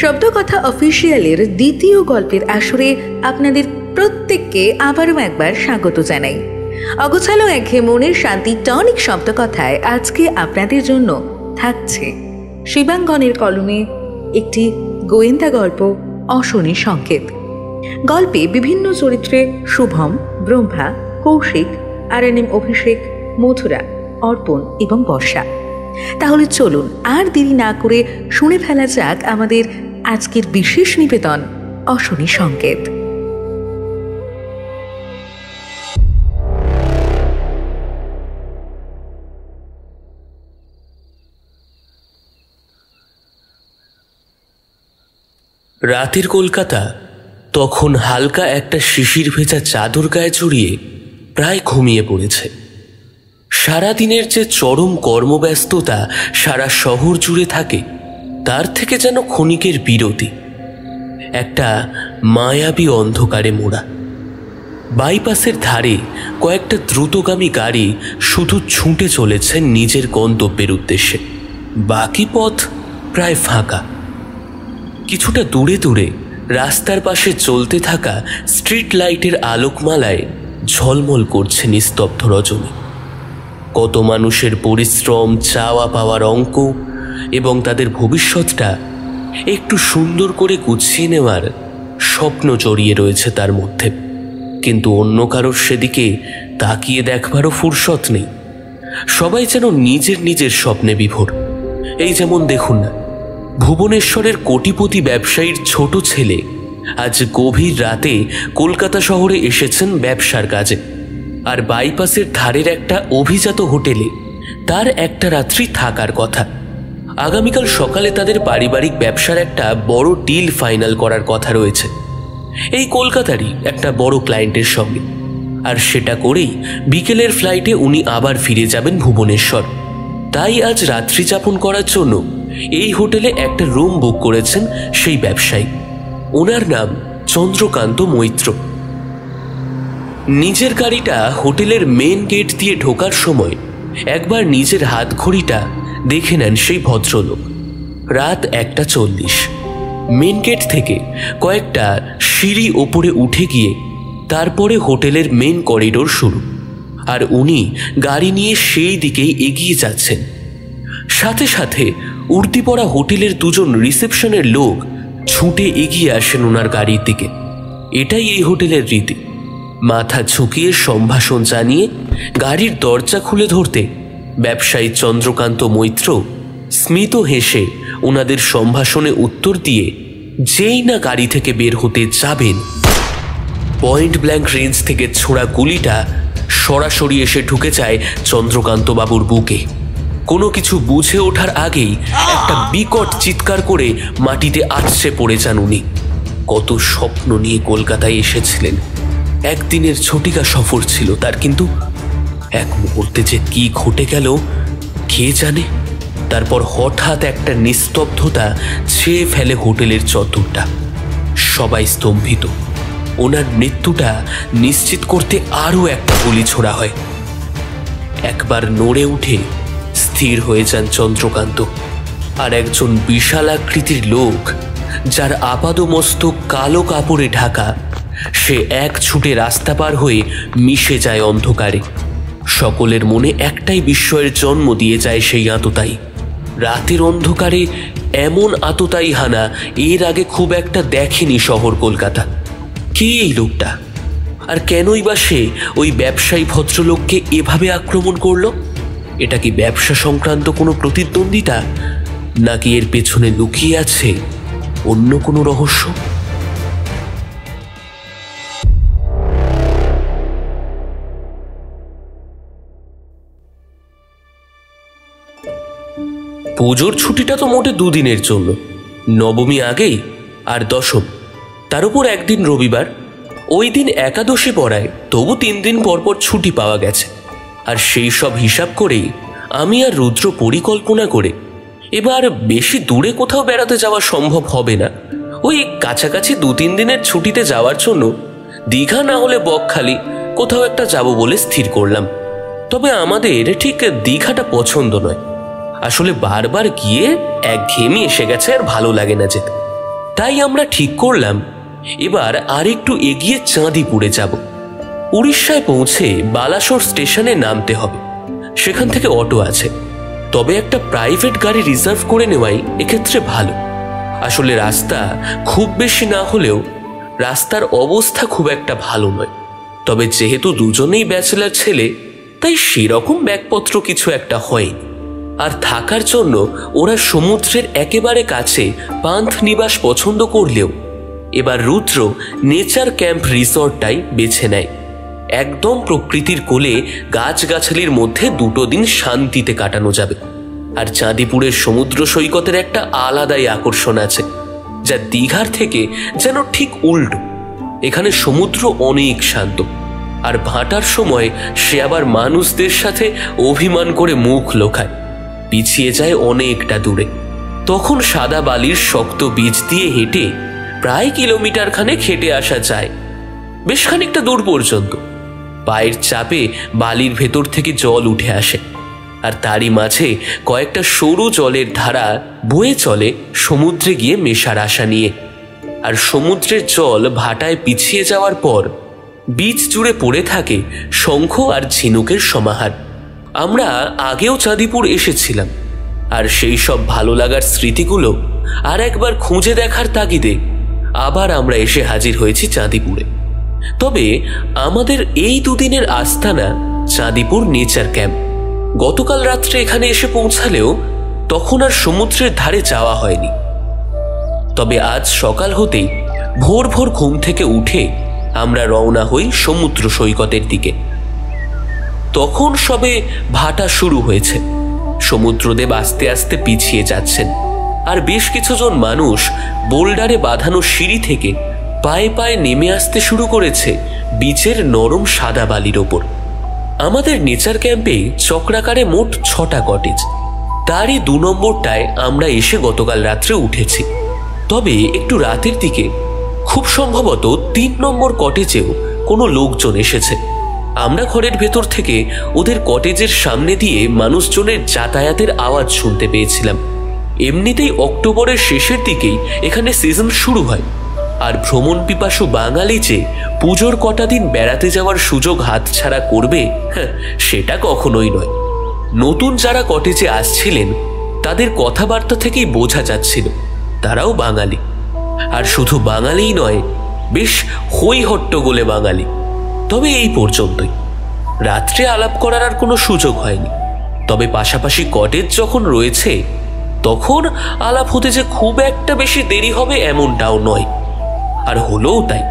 শব্দকথা অফিসিয়ালের দ্বিতীয় গল্পের আসরে আপনাদের প্রত্যেককে আবারও একবার স্বাগত জানাই। অগোছালো একঘেয়ে মনের শান্তি টনিক শব্দকথায় আজকে আপনাদের জন্য থাকছে শিবাঙ্গনের কলমে একটি গোয়েন্দা গল্প, অশনি সংকেত। গল্পে বিভিন্ন চরিত্রে শুভম, ব্রহ্মা, কৌশিক, RNM অভিষেক, মথুরা, অর্পণ এবং বর্ষা। তাহলে চলুন আর দেরি না করে শুনে ফেলা যাক আমাদের আজকের বিশেষ নিবেদন, অশনি সংকেত। রাতের কলকাতা তখন হালকা একটা শিশির ভেজা চাদর গায়ে জড়িয়ে প্রায় ঘুমিয়ে পড়েছে। সারাদিনের যে চরম কর্মব্যস্ততা সারা শহর জুড়ে থাকে, তার থেকে যেন ক্ষণিকের বিরতি, একটা মায়াবী অন্ধকারে মোড়া। বাইপাসের ধারে কয়েকটা দ্রুতগামী গাড়ি শুধু ছুটে চলেছে নিজের গন্তব্যের উদ্দেশ্যে, বাকি পথ প্রায় ফাঁকা। কিছুটা দূরে দূরে রাস্তার পাশে চলতে থাকা স্ট্রিট লাইটের আলোকমালায় ঝলমল করছে নিস্তব্ধ রজনী। কত মানুষের পরিশ্রম, চাওয়া পাওয়ার অঙ্ক এবং তাদের ভবিষ্যৎটা একটু সুন্দর করে গুছিয়ে নেওয়ার স্বপ্ন জড়িয়ে রয়েছে তার মধ্যে, কিন্তু অন্য কারোর সেদিকে তাকিয়ে দেখবারও ফুরসত নেই। সবাই যেন নিজের নিজের স্বপ্নে বিভোর। এই যেমন দেখুন না, ভুবনেশ্বরের কোটিপতি ব্যবসায়ীর ছোট ছেলে আজ গভীর রাতে কলকাতা শহরে এসেছেন ব্যবসার কাজে, আর বাইপাসের ধারের একটা অভিজাত হোটেলে তার একটা রাত্রি থাকার কথা। আগামীকাল সকালে তাদের পারিবারিক ব্যবসার একটা বড় ডিল ফাইনাল করার কথা রয়েছে এই কলকাতারই একটা বড় ক্লায়েন্টের সঙ্গে, আর সেটা করেই বিকেলের ফ্লাইটে উনি আবার ফিরে যাবেন ভুবনেশ্বর। তাই আজ রাত্রি যাপন করার জন্য এই হোটেলে একটা রুম বুক করেছেন সেই ব্যবসায়ী। ওনার নাম চন্দ্রকান্ত মৈত্র। নিজের গাড়িটা হোটেলের মেন গেট দিয়ে ঢোকার সময় একবার নিজের হাত ঘড়িটা দেখে নেন সেই ভদ্রলোক। রাত 1:40। মেন গেট থেকে কয়েকটা সিঁড়ি ওপরে উঠে গিয়ে তারপরে হোটেলের মেন করিডোর শুরু, আর উনি গাড়ি নিয়ে সেই দিকেই এগিয়ে যাচ্ছেন। সাথে সাথে উর্দি পরা হোটেলের দুজন রিসেপশনের লোক ছুটে এগিয়ে আসেন ওনার গাড়ির দিকে। এটাই এই হোটেলের রীতি। মাথা ঝুঁকিয়ে সম্ভাষণ জানিয়ে গাড়ির দরজা খুলে ধরতে ব্যবসায়ী চন্দ্রকান্ত মৈত্র স্মিত হেসে ওনাদের সম্ভাষণে উত্তর দিয়ে যেই না গাড়ি থেকে বের হতে যাবেন, পয়েন্ট ব্ল্যাঙ্ক রেঞ্জ থেকে ছোড়া গুলিটা সরাসরি এসে ঢুকে যায় চন্দ্রকান্ত বাবুর বুকে। কোনো কিছু বুঝে ওঠার আগেই একটা বিকট চিৎকার করে মাটিতে আছড়ে পড়ে যান উনি। কত স্বপ্ন নিয়ে কলকাতায় এসেছিলেন, একদিনের ছুটিকা সফর ছিল তার, কিন্তু এক মুহূর্তে যে কি ঘটে গেল কে জানে। তারপর হঠাৎ একটা নিস্তব্ধতা ছেয়ে ফেলে হোটেলের চত্বরটা। সবাই স্তম্ভিত। ওনার মৃত্যুটা নিশ্চিত করতে আরও একটা গুলি ছোড়া হয়। একবার নড়ে উঠে স্থির হয়ে যান চন্দ্রকান্ত, আর একজন বিশাল আকৃতির লোক যার আপাদমস্তক কালো কাপড়ে ঢাকা, সে এক ছুটে রাস্তা পার হয়ে মিশে যায় অন্ধকারে। সকলের মনে একটাই বিস্ময়ের জন্ম দিয়ে যায় সেই আততায়ী। রাতের অন্ধকারে এমন আততায়ী হানা এর আগে খুব একটা দেখেনি শহর কলকাতা। কে এই লোকটা, আর কেনই বা সে ওই ব্যবসায়ী ভদ্রলোককে এভাবে আক্রমণ করলো? এটা কি ব্যবসা সংক্রান্ত কোনো প্রতিদ্বন্দ্বিতা, নাকি এর পেছনে লুকিয়ে আছে অন্য কোনো রহস্য? পুজোর ছুটিটা তো মোটে 2 দিনের জন্য, নবমী আগেই আর দশম, তার উপর একদিন রবিবার। ওই দিন একাদশী পড়ায়, তবু 3 দিন পরপর ছুটি পাওয়া গেছে। আর সেই সব হিসাব করেই আমি আর রুদ্র পরিকল্পনা করে এবার বেশি দূরে কোথাও বেড়াতে যাওয়া সম্ভব হবে না, ওই কাছাকাছি 2-3 দিনের ছুটিতে যাওয়ার জন্য দীঘা না হলে বকখালি কোথাও একটা যাব বলে স্থির করলাম। তবে আমাদের ঠিক দীঘাটা পছন্দ নয়। আসলে বারবার গিয়ে একঘেয়েমি এসে গেছে, আর ভালো লাগে না যেতে। তাই আমরা ঠিক করলাম এবার আরেকটু এগিয়ে চাঁদিপুরে যাব। উড়িষ্যায় পৌঁছে বালাসোর স্টেশনে নামতে হবে, সেখান থেকে অটো আছে, তবে একটা প্রাইভেট গাড়ি রিজার্ভ করে নেওয়াই এক্ষেত্রে ভালো। আসলে রাস্তা খুব বেশি না হলেও রাস্তার অবস্থা খুব একটা ভালো নয়, তবে যেহেতু দুজনেই ব্যাচেলার ছেলে তাই সেরকম ব্যাগপত্র কিছু একটা হয়নি। আর থাকার জন্য ওরা সমুদ্রের একেবারে কাছে পান্থ নিবাস পছন্দ করলেও এবার রুদ্র নেচার ক্যাম্প রিসর্টটাই বেছে নেয়। একদম প্রকৃতির কোলে গাছগাছালির মধ্যে 2 দিন শান্তিতে কাটানো যাবে। আর চাঁদিপুরের সমুদ্র সৈকতের একটা আলাদাই আকর্ষণ আছে, যা দীঘার থেকে যেন ঠিক উল্টো। এখানে সমুদ্র অনেক শান্ত, আর ভাটার সময় সে আবার মানুষদের সাথে অভিমান করে মুখ লোকায়, পিছিয়ে যায় অনেকটা দূরে। তখন সাদা বালির শক্ত বীজ দিয়ে হেঁটে প্রায় কিলোমিটার খানেক হেঁটে আসা যায়, বেশ খানিকটা দূর পর্যন্ত। পায়ের চাপে বালির ভেতর থেকে জল উঠে আসে, আর তারই মাঝে কয়েকটা সরু জলের ধারা বয়ে চলে সমুদ্রে গিয়ে মেশার আশা নিয়ে। আর সমুদ্রের জল ভাটায় পিছিয়ে যাওয়ার পর বীচ জুড়ে পড়ে থাকে শঙ্খ আর ঝিনুকের সমাহার। আমরা আগেও চাঁদিপুর এসেছিলাম, আর সেই সব ভালো লাগার স্মৃতিগুলো আর একবার খুঁজে দেখার তাগিদে আবার আমরা এসে হাজির হয়েছি চাঁদিপুরে। তবে আমাদের এই 2 দিনের আস্তানা চাঁদিপুর নেচার ক্যাম্প। গতকাল রাত্রে এখানে এসে পৌঁছালেও তখন আর সমুদ্রের ধারে যাওয়া হয়নি। তবে আজ সকাল হতেই ভোর ভোর ঘুম থেকে উঠে আমরা রওনা হই সমুদ্র সৈকতের দিকে। তখন সবে ভাটা শুরু হয়েছে, সমুদ্রদেব আস্তে আস্তে পিছিয়ে যাচ্ছেন, আর বেশ কিছুজন মানুষ বোল্ডারে বাঁধানো সিঁড়ি থেকে পায়ে পায়ে নেমে আসতে শুরু করেছে বিচের নরম সাদা বালির ওপর। আমাদের নেচার ক্যাম্পে চক্রাকারে মোট 6টা কটেজ, তারই 2 নম্বরটায় আমরা এসে গতকাল রাত্রে উঠেছি। তবে একটু রাতের দিকে খুব সম্ভবত 3 নম্বর কটেজেও কোনো লোকজন এসেছে। আমরা ঘরের ভেতর থেকে ওদের কটেজের সামনে দিয়ে মানুষজনের যাতায়াতের আওয়াজ শুনতে পেয়েছিলাম। এমনিতেই অক্টোবরের শেষের দিকেই এখানে সিজন শুরু হয়, আর ভ্রমণ পিপাসু বাঙালি যে পুজোর কটা দিন বেড়াতে যাওয়ার সুযোগ হাতছাড়া করবে সেটা কখনোই নয়। নতুন যারা কটেজে আসছিলেন তাদের কথাবার্তা থেকেই বোঝা যাচ্ছিল তারাও বাঙালি, আর শুধু বাঙালিই নয়, বেশ হই হট্টগোলে বাঙালি। তবে এই পর্যন্তই, রাত্রে আলাপ করার আর কোনো সুযোগ হয়নি। তবে পাশাপাশি কটেজ যখন রয়েছে তখন আলাপ হতে যে খুব একটা বেশি দেরি হবে এমনটাও নয়, আর হলোও তাই।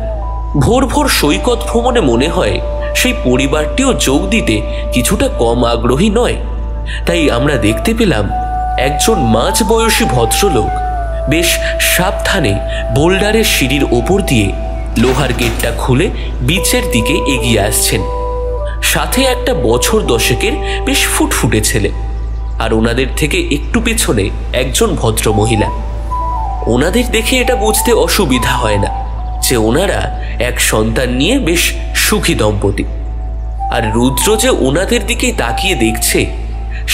ভোর ভোর সৈকত ভ্রমণে মনে হয় সেই পরিবারটিও যোগ দিতে কিছুটা কম আগ্রহী নয়। তাই আমরা দেখতে পেলাম একজন মাঝ বয়সী ভদ্রলোক বেশ সাবধানে বোল্ডারের সিঁড়ির ওপর দিয়ে লোহার গেটটা খুলে বিচের দিকে এগিয়ে আসছেন। সাথে একটা বছর 10-এর বেশ ফুটফুটে ছেলে, আর ওনাদের থেকে একটু পেছনে একজন ভদ্র মহিলা। ওনাদের দেখে এটা বুঝতে অসুবিধা হয় না যে ওনারা এক সন্তান নিয়ে বেশ সুখী দম্পতি। আর রুদ্র যে ওনাদের দিকেই তাকিয়ে দেখছে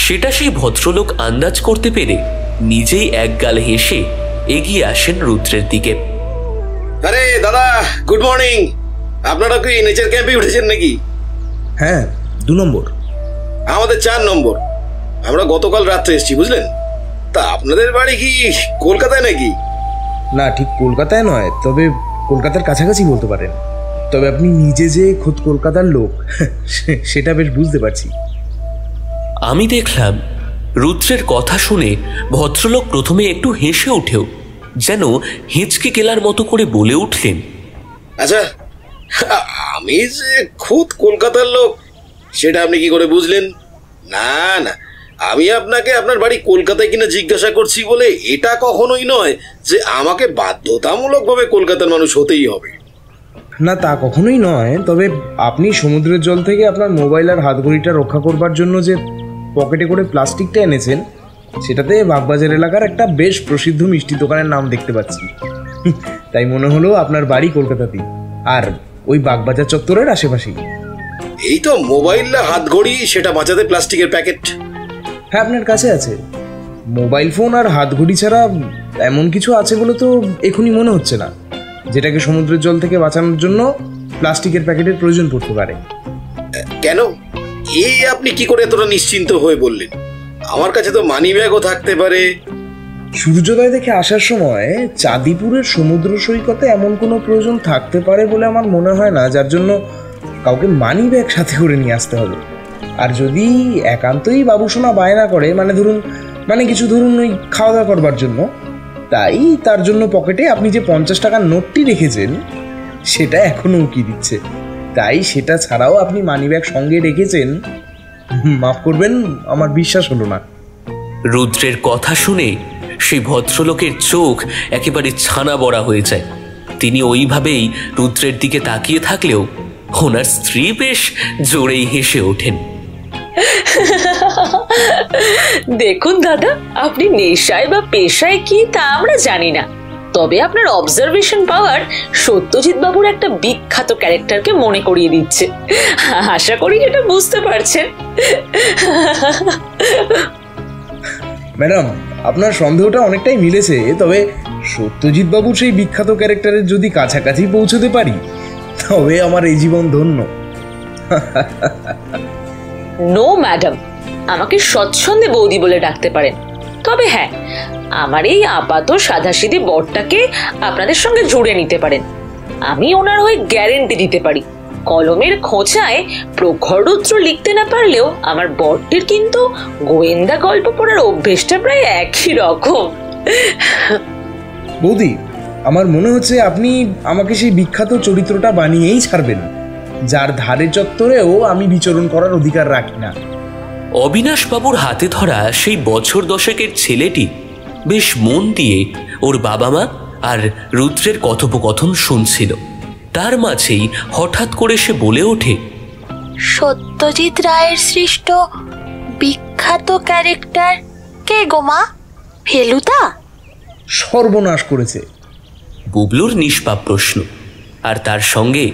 সেটা সেই ভদ্রলোক আন্দাজ করতে পেরে নিজেই একগাল হেসে এগিয়ে আসেন রুদ্রের দিকে। আরে দাদা, গুড মর্নিং। আপনারা কি নেচার ক্যাম্পে উঠেছেন নাকি? হ্যাঁ, 2 নম্বর। আমাদের 4 নম্বর। আমরা গতকাল রাত্রে এসেছি, বুঝলেন। তা আপনাদের বাড়ি কি কলকাতায় নাকি? না, ঠিক কলকাতায় নয়, তবে কলকাতার কাছাকাছি বলতে পারেন। তবে আপনি নিজে যে খোদ কলকাতার লোক সেটা বেশ বুঝতে পারছি। আমি দেখলাম রুদ্রের কথা শুনে ভদ্রলোক প্রথমে একটু হেসে উঠেও যেন হেঁচকে গেলার মতো করে বলে উঠলেন, আচ্ছা, আমি যে খুদ কলকাতার লোক সেটা আপনি কি করে বুঝলেন? না না, আমি আপনাকে আপনার বাড়ি কলকাতায় কিনা জিজ্ঞাসা করছি বলে এটা কখনোই নয় যে আমাকে বাধ্যতামূলকভাবে কলকাতার মানুষ হতেই হবে। না, তা কখনোই নয়। তবে আপনি সমুদ্রের জল থেকে আপনার মোবাইল আর হাতঘড়িটা রক্ষা করবার জন্য যে পকেটে করে প্লাস্টিকটা এনেছেন, সেটাতে বাগবাজার এলাকার একটা বেশ প্রসিদ্ধ মিষ্টি দোকানের নাম দেখতে পাচ্ছি। তাই মনে হলো আপনার বাড়ি কলকাতাতেই, আর ওই বাগবাজার চত্বরের আশেপাশেই। এই তো মোবাইল আর হাতঘড়ি, সেটা বাঁচাতে প্লাস্টিকের প্যাকেট। হ্যাঁ, আপনার কাছে আছে। মোবাইল ফোন আর হাতঘড়ি ছাড়া এমন কিছু আছে বলে তো এখনই মনে হচ্ছে না যেটাকে সমুদ্রের জল থেকে বাঁচানোর জন্য প্লাস্টিকের প্যাকেটের প্রয়োজন পড়তে পারে। কেন, এই আপনি কি করে এতটা নিশ্চিন্ত হয়ে বললেন? আমার কাছে তো মানি ব্যাগও থাকতে পারে। সূর্যোদয় দেখে আসার সময় চাঁদিপুরের সমুদ্র সৈকতে এমন কোনো প্রয়োজন থাকতে পারে বলে আমার মনে হয় না যার জন্য কাউকে মানি ব্যাগ সাথে করে নিয়ে আসতে হবে। আর যদি একান্তই বাবুসোনা বায়না করে, কিছু ধরুন ওই খাওয়া দাওয়া করবার জন্য, তাই তার জন্য পকেটে আপনি যে 50 টাকার নোটটি রেখেছেন সেটা এখনো উকি দিচ্ছে। তাই সেটা ছাড়াও আপনি মানি ব্যাগ সঙ্গে রেখেছেন, মাফ করবেন আমার বিশ্বাস হলো না। রুদ্রের কথা শুনে সেই ভদ্রলোকের চোখ একেবারে ছানা বড়া হয়ে যায়। তিনি ওইভাবেই রুদ্রের দিকে তাকিয়ে থাকলেও ওনার স্ত্রী বেশ জোরেই হেসে ওঠেন। দেখুন দাদা, আপনি নেশায় বা পেশায় কি তা আমরা জানি না, তবে আপনার অবজারভেশন পাওয়ার সত্যজিৎ বাবুর একটা বিখ্যাত ক্যারেক্টারকে মনে করিয়ে দিচ্ছে। আশা করি এটা বুঝতে পারছেন। ম্যাডাম, আপনার সন্দেহটা অনেকটাই মিলেছে, তবে সত্যজিৎ বাবুর সেই বিখ্যাত ক্যারেক্টারের যদি কাছাকাছি পৌঁছতে পারি তবে আমার এই জীবন ধন্য। নো ম্যাডাম, আমাকে স্বচ্ছন্দে বৌদি বলে ডাকতে পারেন। তবে হ্যাঁ, আমার এই আপাত সাধাসিধে বরটাকে আপনাদের সঙ্গে জুড়ে নিতে পারেন। আমি ওনার হয়ে গ্যারেন্টি দিতে পারি, কলমের খোঁচায় প্রখর রুদ্র লিখতে না পারলেও আমার বরটির কিন্তু গোয়েন্দা গল্প পড়ার অভ্যেসটা প্রায় একই রকম। বৌদি, আমার মনে হচ্ছে আপনি আমাকে সেই বিখ্যাত চরিত্রটা বানিয়েই ছাড়বেন, যার ধারে চত্বরেও আমি বিচরণ করার অধিকার রাখি না। অবিনাশ বাবুর হাতে ধরা সেই বছর দশেকের ছেলেটি বেশ মন দিয়ে ওর বাবা মা আর রুদ্রের কথোপকথন শুনছিল। তার মাঝেই হঠাৎ করে সে বলে ওঠে, সত্যজিৎ রায়ের সৃষ্ট বিখ্যাত ক্যারেক্টার কে গো মা? ফেলুদা? সর্বনাশ করেছে। বুবলুর নিষ্পাপ প্রশ্ন, আর তার সঙ্গে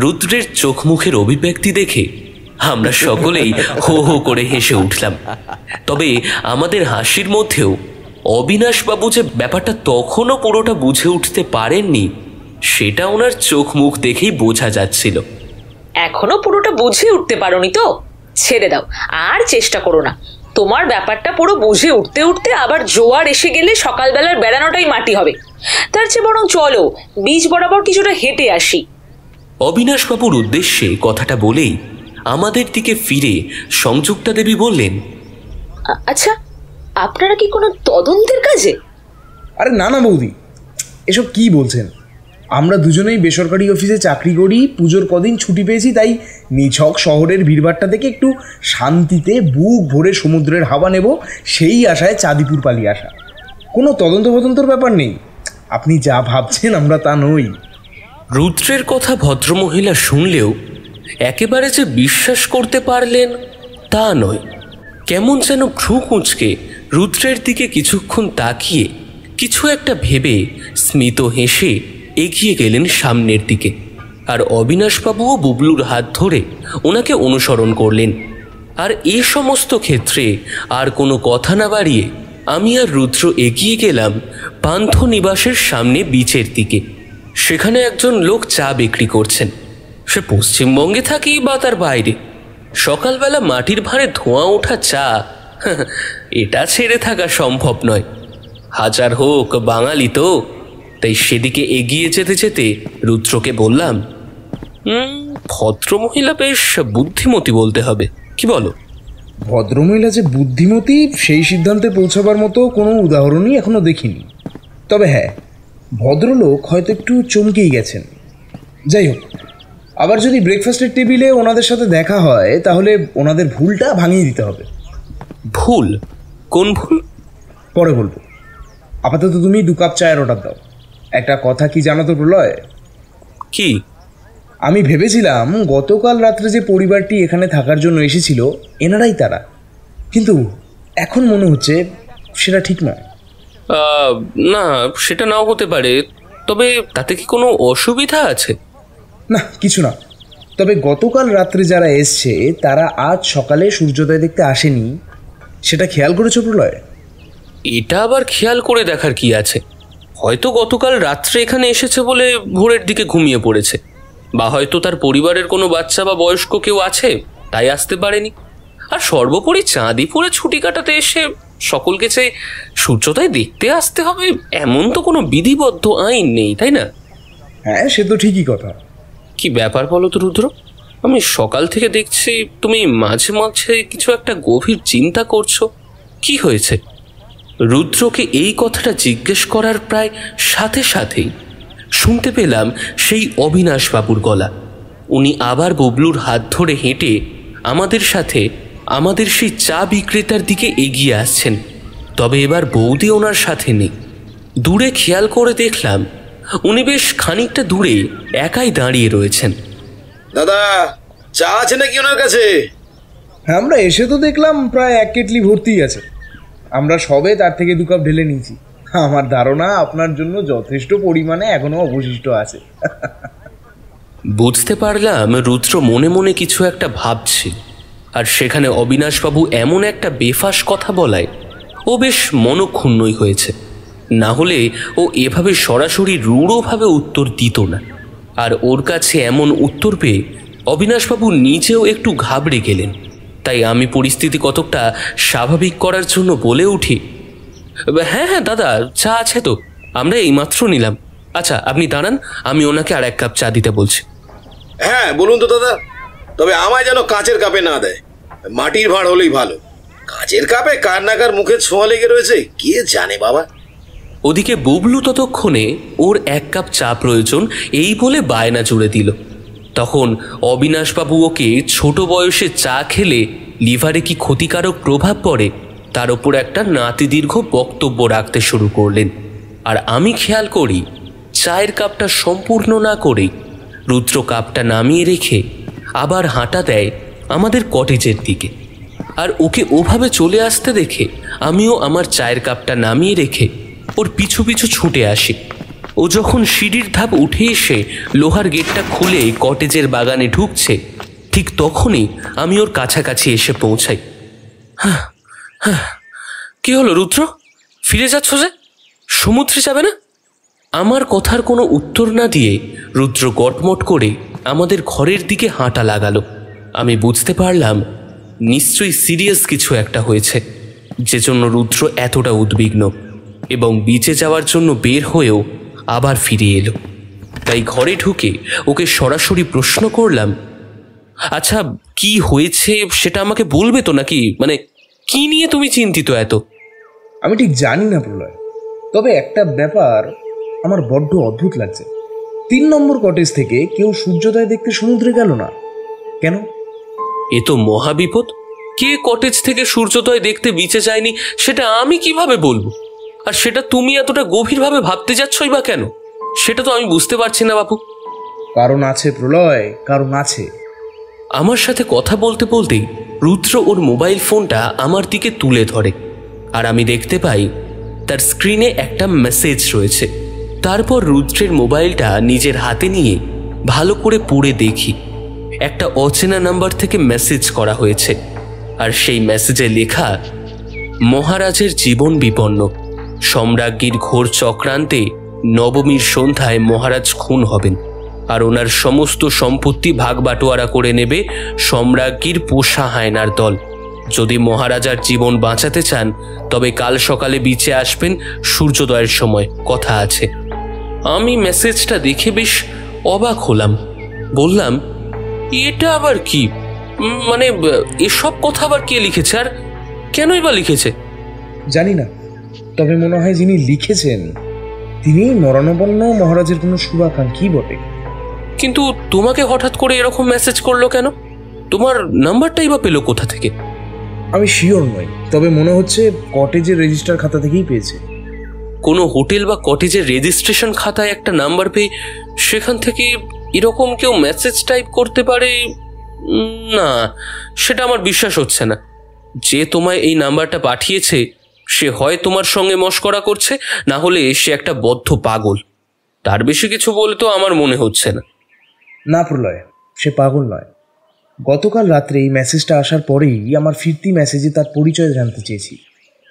রুদ্রের চোখ মুখের অভিব্যক্তি দেখে আমরা সকলেই হো হো করে হেসে উঠলাম। তবে আমাদের হাসির মধ্যেও অবিনাশ বাবু যে ব্যাপারটা তখনও পুরোটা বুঝে উঠতে পারেননি সেটা ওনার চোখ মুখ দেখেই বোঝা যাচ্ছিল। এখনো পুরোটা বুঝে উঠতে পারোনি তো? ছেড়ে দাও, আর চেষ্টা করো না। তোমার ব্যাপারটা পুরো বুঝে উঠতে উঠতে আবার জোয়ার এসে গেলে সকালবেলার বেড়ানোটাই মাটি হবে। তার চেয়ে বরং চলো বীজ বরাবর কিছুটা হেঁটে আসি। অবিনাশবাবুর উদ্দেশ্যে কথাটা বলেই আমাদের দিকে ফিরে সংযুক্তা দেবী বললেন, আচ্ছা, আপনারা কি কোনো তদন্তের কাজে? আরে না না বৌদি, এসব কি বলছেন? আমরা দুজনেই বেসরকারি অফিসে চাকরি করি, পুজোর কদিন ছুটি পেয়েছি, তাই নিছক শহরের ভিড়ভাট্টা থেকে একটু শান্তিতে বুক ভরে সমুদ্রের হাওয়া নেব সেই আশায় চাঁদিপুর পালিয়ে আসা। কোনো তদন্তর ব্যাপার নেই। আপনি যা ভাবছেন আমরা তা নই। রুদ্রের কথা ভদ্রমহিলা শুনলেও একেবারে যে বিশ্বাস করতে পারলেন তা নয়। কেমন যেন ভ্রু কুঁচকে রুদ্রের দিকে কিছুক্ষণ তাকিয়ে কিছু একটা ভেবে স্মিত হেসে এগিয়ে গেলেন সামনের দিকে, আর অবিনাশবাবুও বুবলুর হাত ধরে ওনাকে অনুসরণ করলেন। আর এই সমস্ত ক্ষেত্রে আর কোনো কথা না বাড়িয়ে আমি আর রুদ্র এগিয়ে গেলাম পান্থ নিবাসের সামনে বিচের দিকে। সেখানে একজন লোক চা বিক্রি করছেন। সে পশ্চিমবঙ্গে থাকি বা তার বাইরে, সকালবেলা মাটির ভাঁড়ে ধোঁয়া ওঠা চা এটা ছেড়ে থাকা সম্ভব নয়। হাজার হোক বাঙালি তো, তাই সেদিকে এগিয়ে যেতে যেতে রুদ্রকে বললাম, ভদ্রমহিলা বেশ বুদ্ধিমতী বলতে হবে, কি বলো? ভদ্রমহিলা যে বুদ্ধিমতী সেই সিদ্ধান্তে পৌঁছাবার মতো কোনো উদাহরণই এখনো দেখিনি। তবে হ্যাঁ, ভদ্রলোক হয়তো একটু চমকেই গেছেন। যাই হোক, আবার যদি ব্রেকফাস্টের টেবিলে ওনাদের সাথে দেখা হয় তাহলে ওনাদের ভুলটা ভাঙিয়ে দিতে হবে। ভুল? কোন ভুল? পরে বলবো। আপাতত তুমি 2 কাপ চায়ের অর্ডার দাও। একটা কথা কি জানো তো প্রলয়? কি? আমি ভেবেছিলাম গতকাল রাত্রে যে পরিবারটি এখানে থাকার জন্য এসেছিল এনারাই তারা, কিন্তু এখন মনে হচ্ছে সেটা ঠিক নয়। না, সেটা নাও হতে পারে, তবে তাতে কি কোনো অসুবিধা আছে? না, কিছু না। তবে গতকাল রাত্রে যারা এসছে তারা আজ সকালে সূর্যোদয় দেখতে আসেনি, সেটা খেয়াল করেছো প্রলয়? এটা আবার খেয়াল করে দেখার কি আছে? হয়তো গতকাল রাত্রে এখানে এসেছে বলে ভোরের দিকে ঘুমিয়ে পড়েছে, বা হয়তো তার পরিবারের কোনো বাচ্চা বা বয়স্ক কেউ আছে তাই আসতে পারেনি। আর সর্বোপরি চাঁদিপুরে ছুটি কাটাতে এসে সকলকে চেয়ে সূর্যোদয় দেখতে আসতে হবে এমন তো কোনো বিধিবদ্ধ আইন নেই, তাই না? হ্যাঁ, সে তো ঠিকই কথা। কি ব্যাপার বলো তো রুদ্র, আমি সকাল থেকে দেখছি তুমি মাঝে মাঝে কিছু একটা গভীর চিন্তা করছো। কি হয়েছে? রুদ্রকে এই কথাটা জিজ্ঞেস করার প্রায় সাথে সাথেই শুনতে পেলাম সেই অবিনাশবাবুর গলা। উনি আবার বুবলুর হাত ধরে হেঁটে আমাদের সাথে আমাদের সেই চা বিক্রেতার দিকে এগিয়ে আসছেন। তবে এবার বৌদি ওনার সাথে নেই। দূরে খেয়াল করে দেখলাম উনি বেশ খানিকটা দূরে একাই দাঁড়িয়ে রয়েছেন। দাদা, চা আছে নাকি ওনার কাছে? হ্যাঁ, আমরা এসে তো দেখলাম প্রায় 1 কেটলি ভর্তি আছে। আমরা সবে তার থেকে 2 কাপ ঢেলে নিয়েছি। আমার ধারণা আপনার জন্য যথেষ্ট পরিমাণে এখনো অবশিষ্ট আছে। বুঝতে পারলাম রুদ্র মনে মনে কিছু একটা ভাবছে, আর সেখানে অবিনাশবাবু এমন একটা বেফাস কথা বলায় ও বেশ মনক্ষুণ্ণই হয়েছে। না হলে ও এভাবে সরাসরি রূঢ়ভাবে উত্তর দিত না। আর ওর কাছে এমন উত্তর পেয়ে অবিনাশবাবু নিজেও একটু ঘাবড়ে গেলেন। তাই আমি পরিস্থিতি কতকটা স্বাভাবিক করার জন্য বলে উঠি, হ্যাঁ হ্যাঁ দাদা, চা আছে তো, আমরা এইমাত্র নিলাম। আচ্ছা আপনি দাঁড়ান, আমি ওনাকে আর 1 কাপ চা দিতে বলছি। হ্যাঁ বলুন তো দাদা, তবে আমায় যেন কাঁচের কাপে না দেয়, মাটির ভাঁড় হলেই ভালো। কাঁচের কাপে কার নাকার মুখে ছোঁয়া লেগে রয়েছে কে জানে বাবা। ওদিকে বুবলু ততক্ষণে ওর 1 কাপ চা প্রয়োজন এই বলে বায়না জুড়ে দিল। তখন অবিনাশবাবু ওকে ছোট বয়সে চা খেলে লিভারে কি ক্ষতিকারক প্রভাব পড়ে তার ওপর একটা নাতিদীর্ঘ বক্তব্য রাখতে শুরু করলেন। আর আমি খেয়াল করি চায়ের কাপটা সম্পূর্ণ না করেই রুদ্র কাপটা নামিয়ে রেখে আবার হাঁটা দেয় আমাদের কটেজের দিকে। আর ওকে ওভাবে চলে আসতে দেখে আমিও আমার চায়ের কাপটা নামিয়ে রেখে ওর পিছু পিছু ছুটে আসি। ও যখন সিঁড়ির ধাপ উঠে এসে লোহার গেটটা খুলে কটেজের বাগানে ঢুকছে, ঠিক তখনই আমি ওর কাছাকাছি এসে পৌঁছাই। হ্যাঁ হ্যাঁ, কি হলো রুদ্র, ফিরে যাচ্ছ যে? সমুদ্রে যাবে না? আমার কথার কোনো উত্তর না দিয়ে রুদ্র গটমট করে আমাদের ঘরের দিকে হাঁটা লাগালো। আমি বুঝতে পারলাম নিশ্চয়ই সিরিয়াস কিছু একটা হয়েছে, যে জন্য রুদ্র এতটা উদ্বিগ্ন, এবং বিচে যাওয়ার জন্য বের হয়েও আবার ফিরে এলো। তাই ঘরে ঢুকে ওকে সরাসরি প্রশ্ন করলাম, আচ্ছা কি হয়েছে সেটা আমাকে বলবে তো, নাকি মানে কি নিয়ে তুমি চিন্তিত এত? আমি ঠিক জানি না প্রলয়, তবে একটা ব্যাপার আমার বড্ড অদ্ভুত লাগছে। 3 নম্বর কটেজ থেকে কেউ সূর্যোদয় দেখতে সমুদ্রে গেল না কেন? এ তো মহাবিপদ। কে কটেজ থেকে সূর্যোদয় দেখতে বিচে যায়নি সেটা আমি কিভাবে বলবো? আর সেটা তুমি এতটা গভীরভাবে ভাবতে যাচ্ছই বা কেন, সেটা তো আমি বুঝতে পারছি না বাপু। কারণ আছে প্রলয়, কারণ আছে। আমার সাথে কথা বলতে বলতেই রুদ্র ওর মোবাইল ফোনটা আমার দিকে তুলে ধরে, আর আমি দেখতে পাই তার স্ক্রিনে একটা মেসেজ রয়েছে। তারপর রুদ্রের মোবাইলটা নিজের হাতে নিয়ে ভালো করে পড়ে দেখি একটা অচেনা নাম্বার থেকে মেসেজ করা হয়েছে। আর সেই মেসেজে লেখা, মহারাজের জীবন বিপন্ন, সম্রাজ্ঞীর ঘোর চক্রান্তে নবমীর সন্ধ্যায় মহারাজ খুন হবেন, আর ওনার সমস্ত সম্পত্তি ভাগ বাটোয়ারা করে নেবে সম্রাজ্ঞীর পোষা হায়নার দল। যদি মহারাজার জীবন বাঁচাতে চান তবে কাল সকালে বিচে আসবেন সূর্যোদয়ের সময়, কথা আছে। আমি মেসেজটা দেখে বেশ অবাক হলাম। বললাম, এটা আবার কি? মানে এসব কথা আবার কে লিখেছে, আর কেনই বা লিখেছে? জানি না, তবে মনে হয় যিনি লিখেছেন তিনি মরণাপন্ন মহারাজের কোনো শুভাকাঙ্ক্ষী বটে। কিন্তু তোমাকে হঠাৎ করে এরকম মেসেজ করলো কেন? তোমার নাম্বারটাই বা পেলো কোথা থেকে? আমি শিওর নই, তবে মনে হচ্ছে কটেজের রেজিস্টার খাতা থেকেই পেয়েছে। কোনো হোটেল বা কটেজের রেজিস্ট্রেশন খাতায় একটা নাম্বার পেয়ে সেখান থেকে এরকম কেউ মেসেজ টাইপ করতে পারে? না, সেটা আমার বিশ্বাস হচ্ছে না। যে তোমায় এই নাম্বারটা পাঠিয়েছে সে হয় তোমার সঙ্গে মশকরা করছে, না হলে সে একটা বদ্ধ পাগল। তার বেশি কিছু বলে তো আমার মনে হচ্ছে না। না প্রলয়, সে পাগল নয়। গতকাল রাত্রে এই মেসেজটা আসার পরেই আমার ফিরতি মেসেজে তার পরিচয় জানতে চেয়েছি।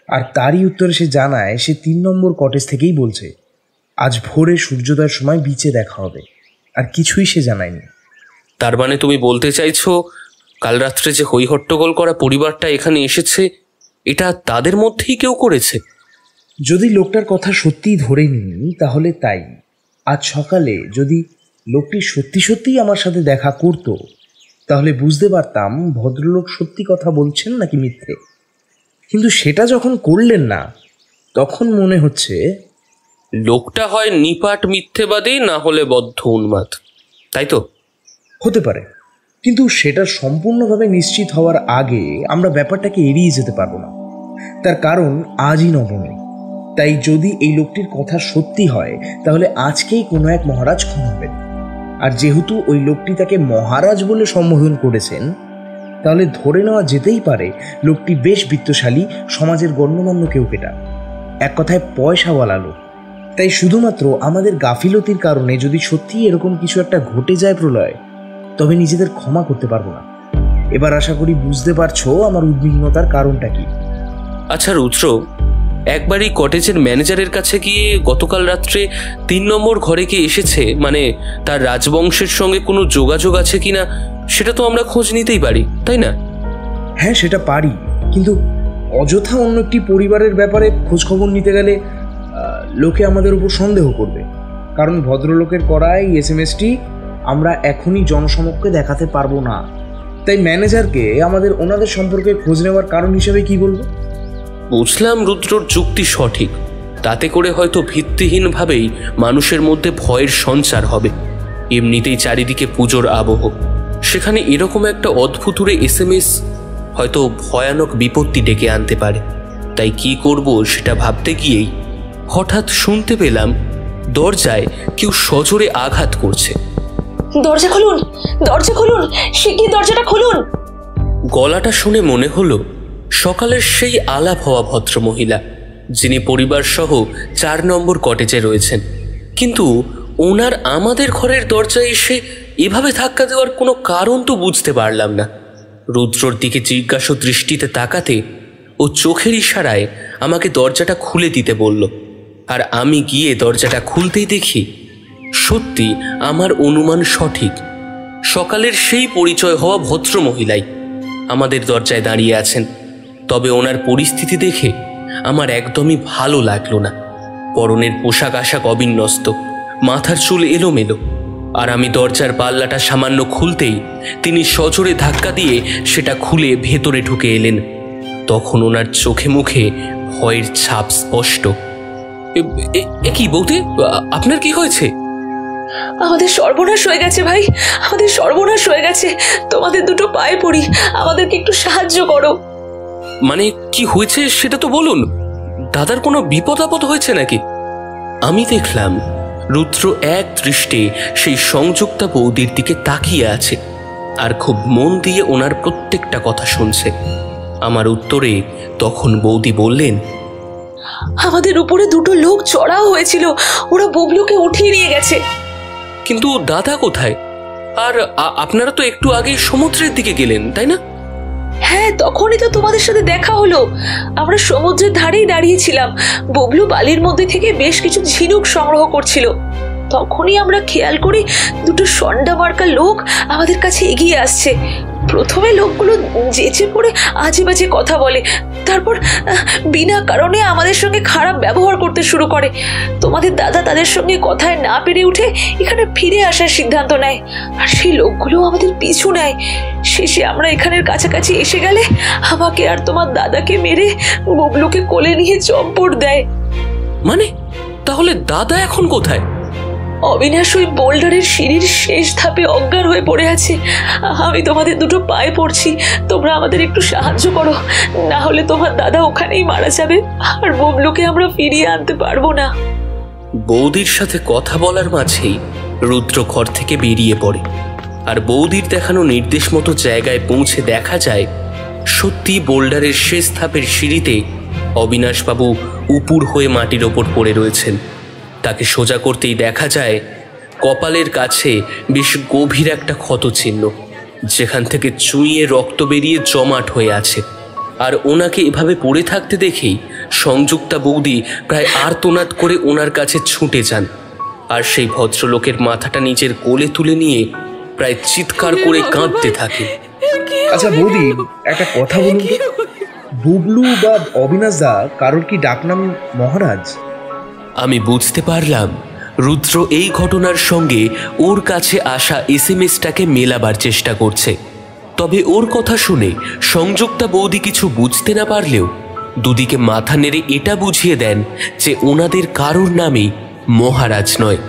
আর তারই উত্তরে সে জানায় সে 3 নম্বর কটেজ থেকেই বলছে। আজ ভোরে সূর্যোদয়ের সময় বিচে দেখা হবে। আর কিছুই সে জানায়নি। তার মানে তুমি বলতে চাইছো কাল রাত্রে যে হইহট্টগোল করা পরিবারটা এখানে এসেছে এটা তাদের মধ্যেই কেউ করেছে? যদি লোকটার কথা সত্যিই ধরে নিই তাহলে তাই। আজ সকালে যদি লোকটি সত্যি সত্যিই আমার সাথে দেখা করতো তাহলে বুঝতে পারতাম ভদ্রলোক সত্যি কথা বলছেন নাকি মিথ্যে। কিন্তু সেটা যখন করলেন না তখন মনে হচ্ছে লোকটা হয় নিপাট মিথ্যেবাদী, না হলে বদ্ধ উন্মাদ, তাই তো? হতে পারে, কিন্তু সেটা সম্পূর্ণভাবে নিশ্চিত হওয়ার আগে আমরা ব্যাপারটাকে এড়িয়ে যেতে পারবো না। তার কারণ আজই নবমী। তাই যদি এই লোকটির কথা সত্যি হয় তাহলে আজকেই কোনো এক মহারাজ খুন হবেন। আর যেহেতু ওই লোকটি তাকে মহারাজ বলে সম্বোধন করেছেন তাহলে ধরে নেওয়া যেতেই পারে লোকটি বেশ বিত্তশালী, সমাজের গণ্যমান্য কেউ কেটা, এক কথায় পয়সাওয়ালা লোক। তাই শুধুমাত্র আমাদের গাফিলতির কারণে যদি সত্যিই এরকম কিছু একটা ঘটে যায় প্রলয়, তবে নিজেদের ক্ষমা করতে পারবো না। এবার আশা করি বুঝতে পারছো আমার উদ্বিগ্নতার কারণটা কি। আচ্ছা রুদ্র, একবার এই কটেজের ম্যানেজারের কাছে গিয়ে গতকাল রাত্রে 3 নম্বর ঘরে কি এসেছে, মানে তার রাজবংশের সঙ্গে কোনো যোগাযোগ আছে কিনা সেটা তো আমরা খোঁজ নিতেই পারি, তাই না? হ্যাঁ, সেটা পারি, কিন্তু অযথা অন্য একটি পরিবারের ব্যাপারে খোঁজখবর নিতে গেলে লোকে আমাদের উপর সন্দেহ করবে। কারণ ভদ্রলোকের করা এই SMS-টি আমরা এখনই জনসমক্ষে দেখাতে পারবো না। তাই ম্যানেজারকে আমাদের ওনাদের সম্পর্কে খোঁজ নেওয়ার কারণ হিসেবে কি বলবো? বুঝলাম রুদ্রর যুক্তি সঠিক। তাতে করে হয়তো ভিত্তিহীনভাবেই মানুষের মধ্যে ভয়ের সঞ্চার হবে। এমনিতেই চারিদিকে পুজোর আবহ, সেখানে এরকম একটা অদ্ভুতুরে SMS হয়তো ভয়ানক বিপত্তি ডেকে আনতে পারে। তাই কি করব সেটা ভাবতে গিয়েই হঠাৎ শুনতে পেলাম দরজায় কেউ সজোরে আঘাত করছে। দরজা খুলুন, দরজা খুলুন, শিগগির দরজাটা খুলুন। গলাটা শুনে মনে হলো সকালের সেই আলাপ হওয়া ভদ্রমহিলা যিনি পরিবার সহ 4 নম্বর কটেজে রয়েছেন। কিন্তু ওনার আমাদের ঘরের দরজায় এসে এভাবে ধাক্কা দেওয়ার কোনো কারণ তো বুঝতে পারলাম না। রুদ্রর দিকে জিজ্ঞাসা দৃষ্টিতে তাকাতে ও চোখের ইশারায় আমাকে দরজাটা খুলে দিতে বলল। আর আমি গিয়ে দরজাটা খুলতেই দেখি সত্যি আমার অনুমান সঠিক। সকালের সেই পরিচয় হওয়া ভদ্রমহিলাই আমাদের দরজায় দাঁড়িয়ে আছেন। তবে ওনার পরিস্থিতি দেখে আমার একদমই ভালো লাগলো না। পরনের পোশাক আশাক অবিন্যস্ত, মাথার চুল এলোমেলো। আর আমি দরজার পাল্লাটা সামান্য খুলতেই তিনি সজোরে ধাক্কা দিয়ে সেটা খুলে ভেতরে ঢুকে এলেন। তখন ওনার চোখে মুখে ভয়ের ছাপ স্পষ্ট। এ কি বৌদি, আপনার কি হয়েছে? আমাদের সর্বনাশ হয়ে গেছে ভাই, আমাদের সর্বনাশ হয়ে গেছে। তোমাদের দুটো পায়ে পড়ি, আমাদেরকে একটু সাহায্য করো। মানে কি হয়েছে সেটা তো বলুন। দাদার কোনো বিপদ আপদ হয়েছে নাকি? আমি দেখলাম রুদ্র এক দৃষ্টে সেই সংযুক্তা বৌদির দিকে তাকিয়ে আছে আর খুব মন দিয়ে ওনার প্রত্যেকটা কথা শুনছে। আমার উত্তরে তখন বৌদি বললেন, আমাদের উপরে দুটো লোক চড়াও হয়েছিল, ওরা ববলুকে উঠিয়ে নিয়ে গেছে। কিন্তু দাদা কোথায়? আর আপনারা তো একটু আগে সমুদ্রের দিকে গেলেন, তাই না? হ্যাঁ, তখনই তো তোমাদের সাথে দেখা হলো। আমরা সমুদ্রের ধারেই দাঁড়িয়েছিলাম। ববলু বালির মধ্যে থেকে বেশ কিছু ঝিনুক সংগ্রহ করছিল। তখনই আমরা খেয়াল করি দুটো সন্ডা মার্কা লোক আমাদের কাছে এগিয়ে আসছে। প্রথমে লোকগুলো যেচে পড়ে আজে বাজে কথা বলে, তারপর বিনা কারণে আমাদের সঙ্গে খারাপ ব্যবহার করতে শুরু করে। তোমাদের দাদা তাদের সঙ্গে কথায় না পেরে উঠে এখানে ফিরে আসার সিদ্ধান্ত নেয়, আর সেই লোকগুলো আমাদের পিছু নেয়। শেষে আমরা এখানের কাছাকাছি এসে গেলে আমাকে আর তোমার দাদাকে মেরে ববলুকে কোলে নিয়ে চম্পট দেয়। মানে তাহলে দাদা এখন কোথায়? অবিনাশ ওই বোল্ডারের সিঁড়ির শেষ ধাপে অজ্ঞান হয়ে পড়ে আছে। আমি তোমাদের দুটো পায়ে পড়ছি, তোমরা আমাদের একটু সাহায্য করো, না হলে তোমার দাদা ওখানেই মারা যাবে আর ববলুকে আমরা ফিরিয়ে আনতে পারবো না। বৌদির সাথে কথা বলার মাঝেই রুদ্র ঘর থেকে বেরিয়ে পড়ে। আর বৌদির দেখানো নির্দেশ মতো জায়গায় পৌঁছে দেখা যায় সত্যি বোল্ডারের শেষ ধাপের সিঁড়িতে অবিনাশবাবু উপুর হয়ে মাটির ওপর পড়ে রয়েছেন। তাকে সোজা করতেই দেখা যায় কপালের কাছে বেশ গভীর একটা ক্ষত চিহ্ন, যেখান থেকে চুইয়ে রক্ত বেরিয়ে জমাট হয়ে আছে। আর ওনাকে এভাবে পড়ে থাকতে দেখেই সংযুক্তা বৌদি প্রায় আর্তনাদ করে ওনার কাছে ছুটে যান, আর সেই ভদ্রলোকের মাথাটা নিজের কোলে তুলে নিয়ে প্রায় চিৎকার করে কাঁদতে থাকে। আচ্ছা বৌদি, একটা কথা বলুন তো, বুবলু বা অবিনাশ দা কারোর কি ডাকনাম মহারাজ? আমি বুঝতে পারলাম রুদ্র এই ঘটনার সঙ্গে ওর কাছে আসা SMS-টাকে মেলাবার চেষ্টা করছে। তবে ওর কথা শুনে সংযুক্তা বৌদি কিছু বুঝতে না পারলেও দুদিকে মাথা নেড়ে এটা বুঝিয়ে দেন যে ওনাদের কারোর নামই মহারাজ নয়।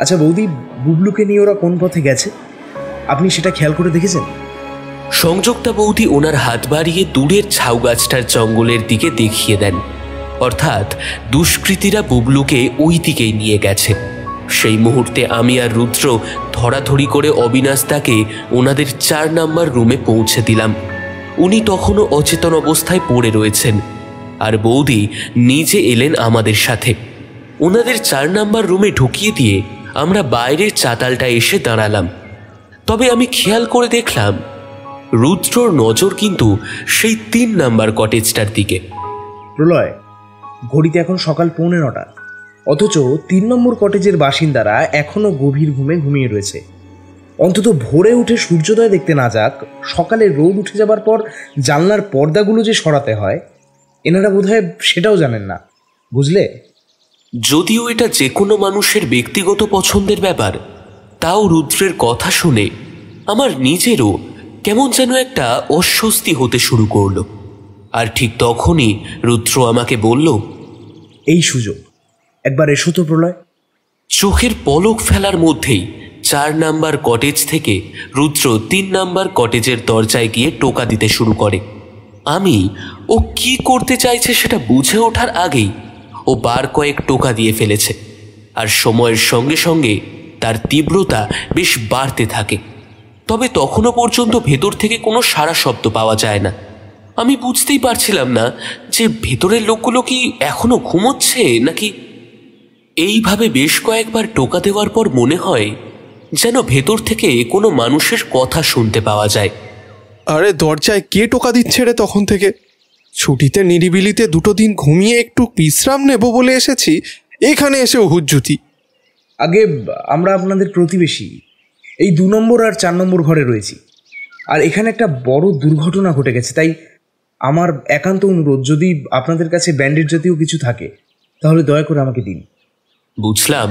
আচ্ছা বৌদি, বুবলুকে নিয়ে ওরা কোন পথে গেছে আপনি সেটা খেয়াল করে দেখেছেন? সংযুক্তা বৌদি ওনার হাত বাড়িয়ে দূরের ঝাউ গাছটার জঙ্গলের দিকে দেখিয়ে দেন, অর্থাৎ দুষ্কৃতীরা বুবলুকে ওই দিকেই নিয়ে গেছে। সেই মুহূর্তে আমি আর রুদ্র ধরাধরি করে অবিনাশ দাকে ওনাদের 4 নম্বর রুমে পৌঁছে দিলাম। উনি তখনও অচেতন অবস্থায় পড়ে রয়েছেন, আর বৌদি নিজে এলেন আমাদের সাথে। ওনাদের 4 নম্বর রুমে ঢুকিয়ে দিয়ে আমরা বাইরের চাতালটা এসে দাঁড়ালাম। তবে আমি খেয়াল করে দেখলাম রুদ্রর নজর কিন্তু সেই 3 নম্বর কটেজটার দিকে। প্রলয়, ঘড়িতে এখন সকাল 9:15, অথচ 3 নম্বর কটেজের বাসিন্দারা এখনো গভীর ঘুমে ঘুমিয়ে রয়েছে। অন্তত ভোরে উঠে সূর্যোদয় দেখতে না যাক, সকালে রোদ উঠে যাবার পর জানলার পর্দাগুলো যে সরাতে হয়, এনারা বোধহয় সেটাও জানেন না, বুঝলে? যদিও এটা যে কোনো মানুষের ব্যক্তিগত পছন্দের ব্যাপার, তাও রুদ্রের কথা শুনে আমার নিজেরও কেমন যেন একটা অস্বস্তি হতে শুরু করলো। আর ঠিক তখনই রুদ্র আমাকে বলল, এই সুযোগ, একবার এসো তো প্রলয়। চোখের পলক ফেলার মধ্যেই 4 নম্বর কটেজ থেকে রুদ্র 3 নম্বর কটেজের দরজায় গিয়ে টোকা দিতে শুরু করে। আমি ও কি করতে চাইছে সেটা বুঝে ওঠার আগেই ও বার কয়েক টোকা দিয়ে ফেলেছে, আর সময়ের সঙ্গে সঙ্গে তার তীব্রতা বেশ বাড়তে থাকে। তবে তখনও পর্যন্ত ভেতর থেকে কোনো সাড়া শব্দ পাওয়া যায় না। আমি বুঝতেই পারছিলাম না যে ভেতরের লোকগুলো কি এখনো ঘুমোচ্ছে নাকি। এইভাবে বেশ কয়েকবার টোকা দেওয়ার পর মনে হয় যেন ভেতর থেকে কোনো মানুষের কথা শুনতে পাওয়া যায়। আরে দরজায় কে টোকা দিচ্ছে রে তখন থেকে? ছুটিতে নিরিবিলিতে 2 দিন ঘুমিয়ে একটু বিশ্রাম নেব বলে এসেছি, এখানে এসেও হুজ্জুতি। আগে আমরা আপনাদের প্রতিবেশী, এই 2 নম্বর আর 4 নম্বর ঘরে রয়েছি, আর এখানে একটা বড় দুর্ঘটনা ঘটে গেছে। তাই আমার একান্ত অনুরোধ, যদি আপনাদের কাছে ব্যান্ডেজ জাতীয় কিছু থাকে তাহলে দয়া করে আমাকে দিন। বুঝলাম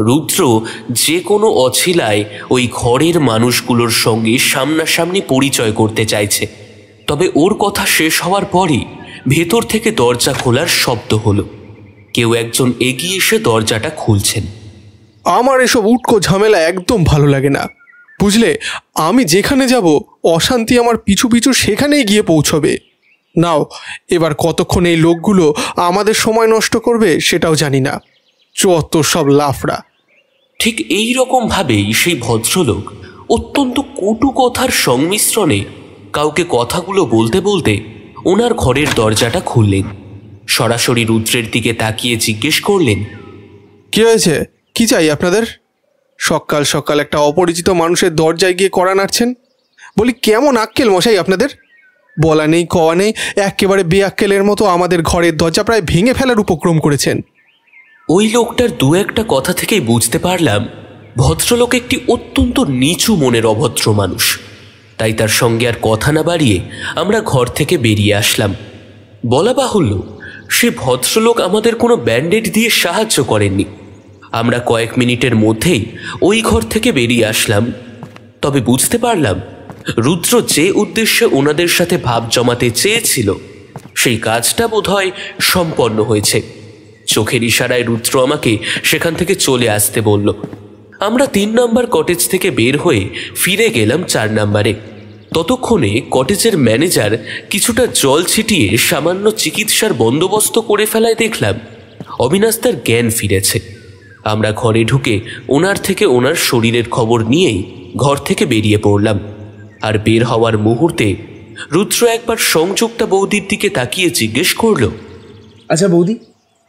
রুদ্র যে কোনো অছিলায় ওই ঘরের মানুষগুলোর সঙ্গে সামনাসামনি পরিচয় করতে চাইছে। তবে ওর কথা শেষ হওয়ার পরই ভেতর থেকে দরজা খোলার শব্দ হলো। কেউ একজন এগিয়ে এসে দরজাটা খুলছেন। আমার এসব উটকো ঝামেলা একদম ভালো লাগে না, বুঝলে? আমি যেখানে যাব অশান্তি আমার পিছু পিছু সেখানেই গিয়ে পৌঁছবে। নাও, এবার কতক্ষণ এই লোকগুলো আমাদের সময় নষ্ট করবে সেটাও জানি না, যত সব লাফড়া। ঠিক এই রকমভাবেই সেই ভদ্রলোক অত্যন্ত কটু কথার সংমিশ্রণে কাউকে কথাগুলো বলতে বলতে ওনার ঘরের দরজাটা খুললেন। সরাসরি রুদ্রের দিকে তাকিয়ে জিজ্ঞেস করলেন, কি হয়েছে? কি চাই আপনাদের? সকাল সকাল একটা অপরিচিত মানুষের দরজায় গিয়ে কড়া নাড়ছেন? বলি, কেমন আক্কেল মশাই আপনাদের? বলা নেই কওয়া নেই, একেবারে বেআক্কেলের মতো আমাদের ঘরের দরজা প্রায় ভেঙে ফেলার উপক্রম করেছেন। ওই লোকটার 2-1টা কথা থেকেই বুঝতে পারলাম ভদ্রলোক একটি অত্যন্ত নিচু মনের অভদ্র মানুষ। তাই তার সঙ্গে আর কথা না বাড়িয়ে আমরা ঘর থেকে বেরিয়ে আসলাম। বলা বাহুল্য, সে ভদ্রলোক আমাদের কোনো ব্যান্ডেড দিয়ে সাহায্য করেননি। আমরা কয়েক মিনিটের মধ্যেই ওই ঘর থেকে বেরিয়ে আসলাম। তবে বুঝতে পারলাম রুদ্র যে উদ্দেশ্যে ওনাদের সাথে ভাব জমাতে চেয়েছিল সেই কাজটা বোধহয় সম্পন্ন হয়েছে। চোখের ইশারায় রুদ্র আমাকে সেখান থেকে চলে আসতে বলল। আমরা 3 নম্বর কটেজ থেকে বের হয়ে ফিরে গেলাম 4 নম্বরে। ততক্ষণে কটেজের ম্যানেজার কিছুটা জল ছিটিয়ে সামান্য চিকিৎসার বন্দোবস্ত করে ফেলায় দেখলাম অবিনাশ তার জ্ঞান ফিরেছে। আমরা ঘরে ঢুকে ওনার থেকে ওনার শরীরের খবর নিয়েই ঘর থেকে বেরিয়ে পড়লাম। আর বের হওয়ার মুহূর্তে রুদ্র একবার সংযুক্তা বৌদির দিকে তাকিয়ে জিজ্ঞেস করল, আচ্ছা বৌদি,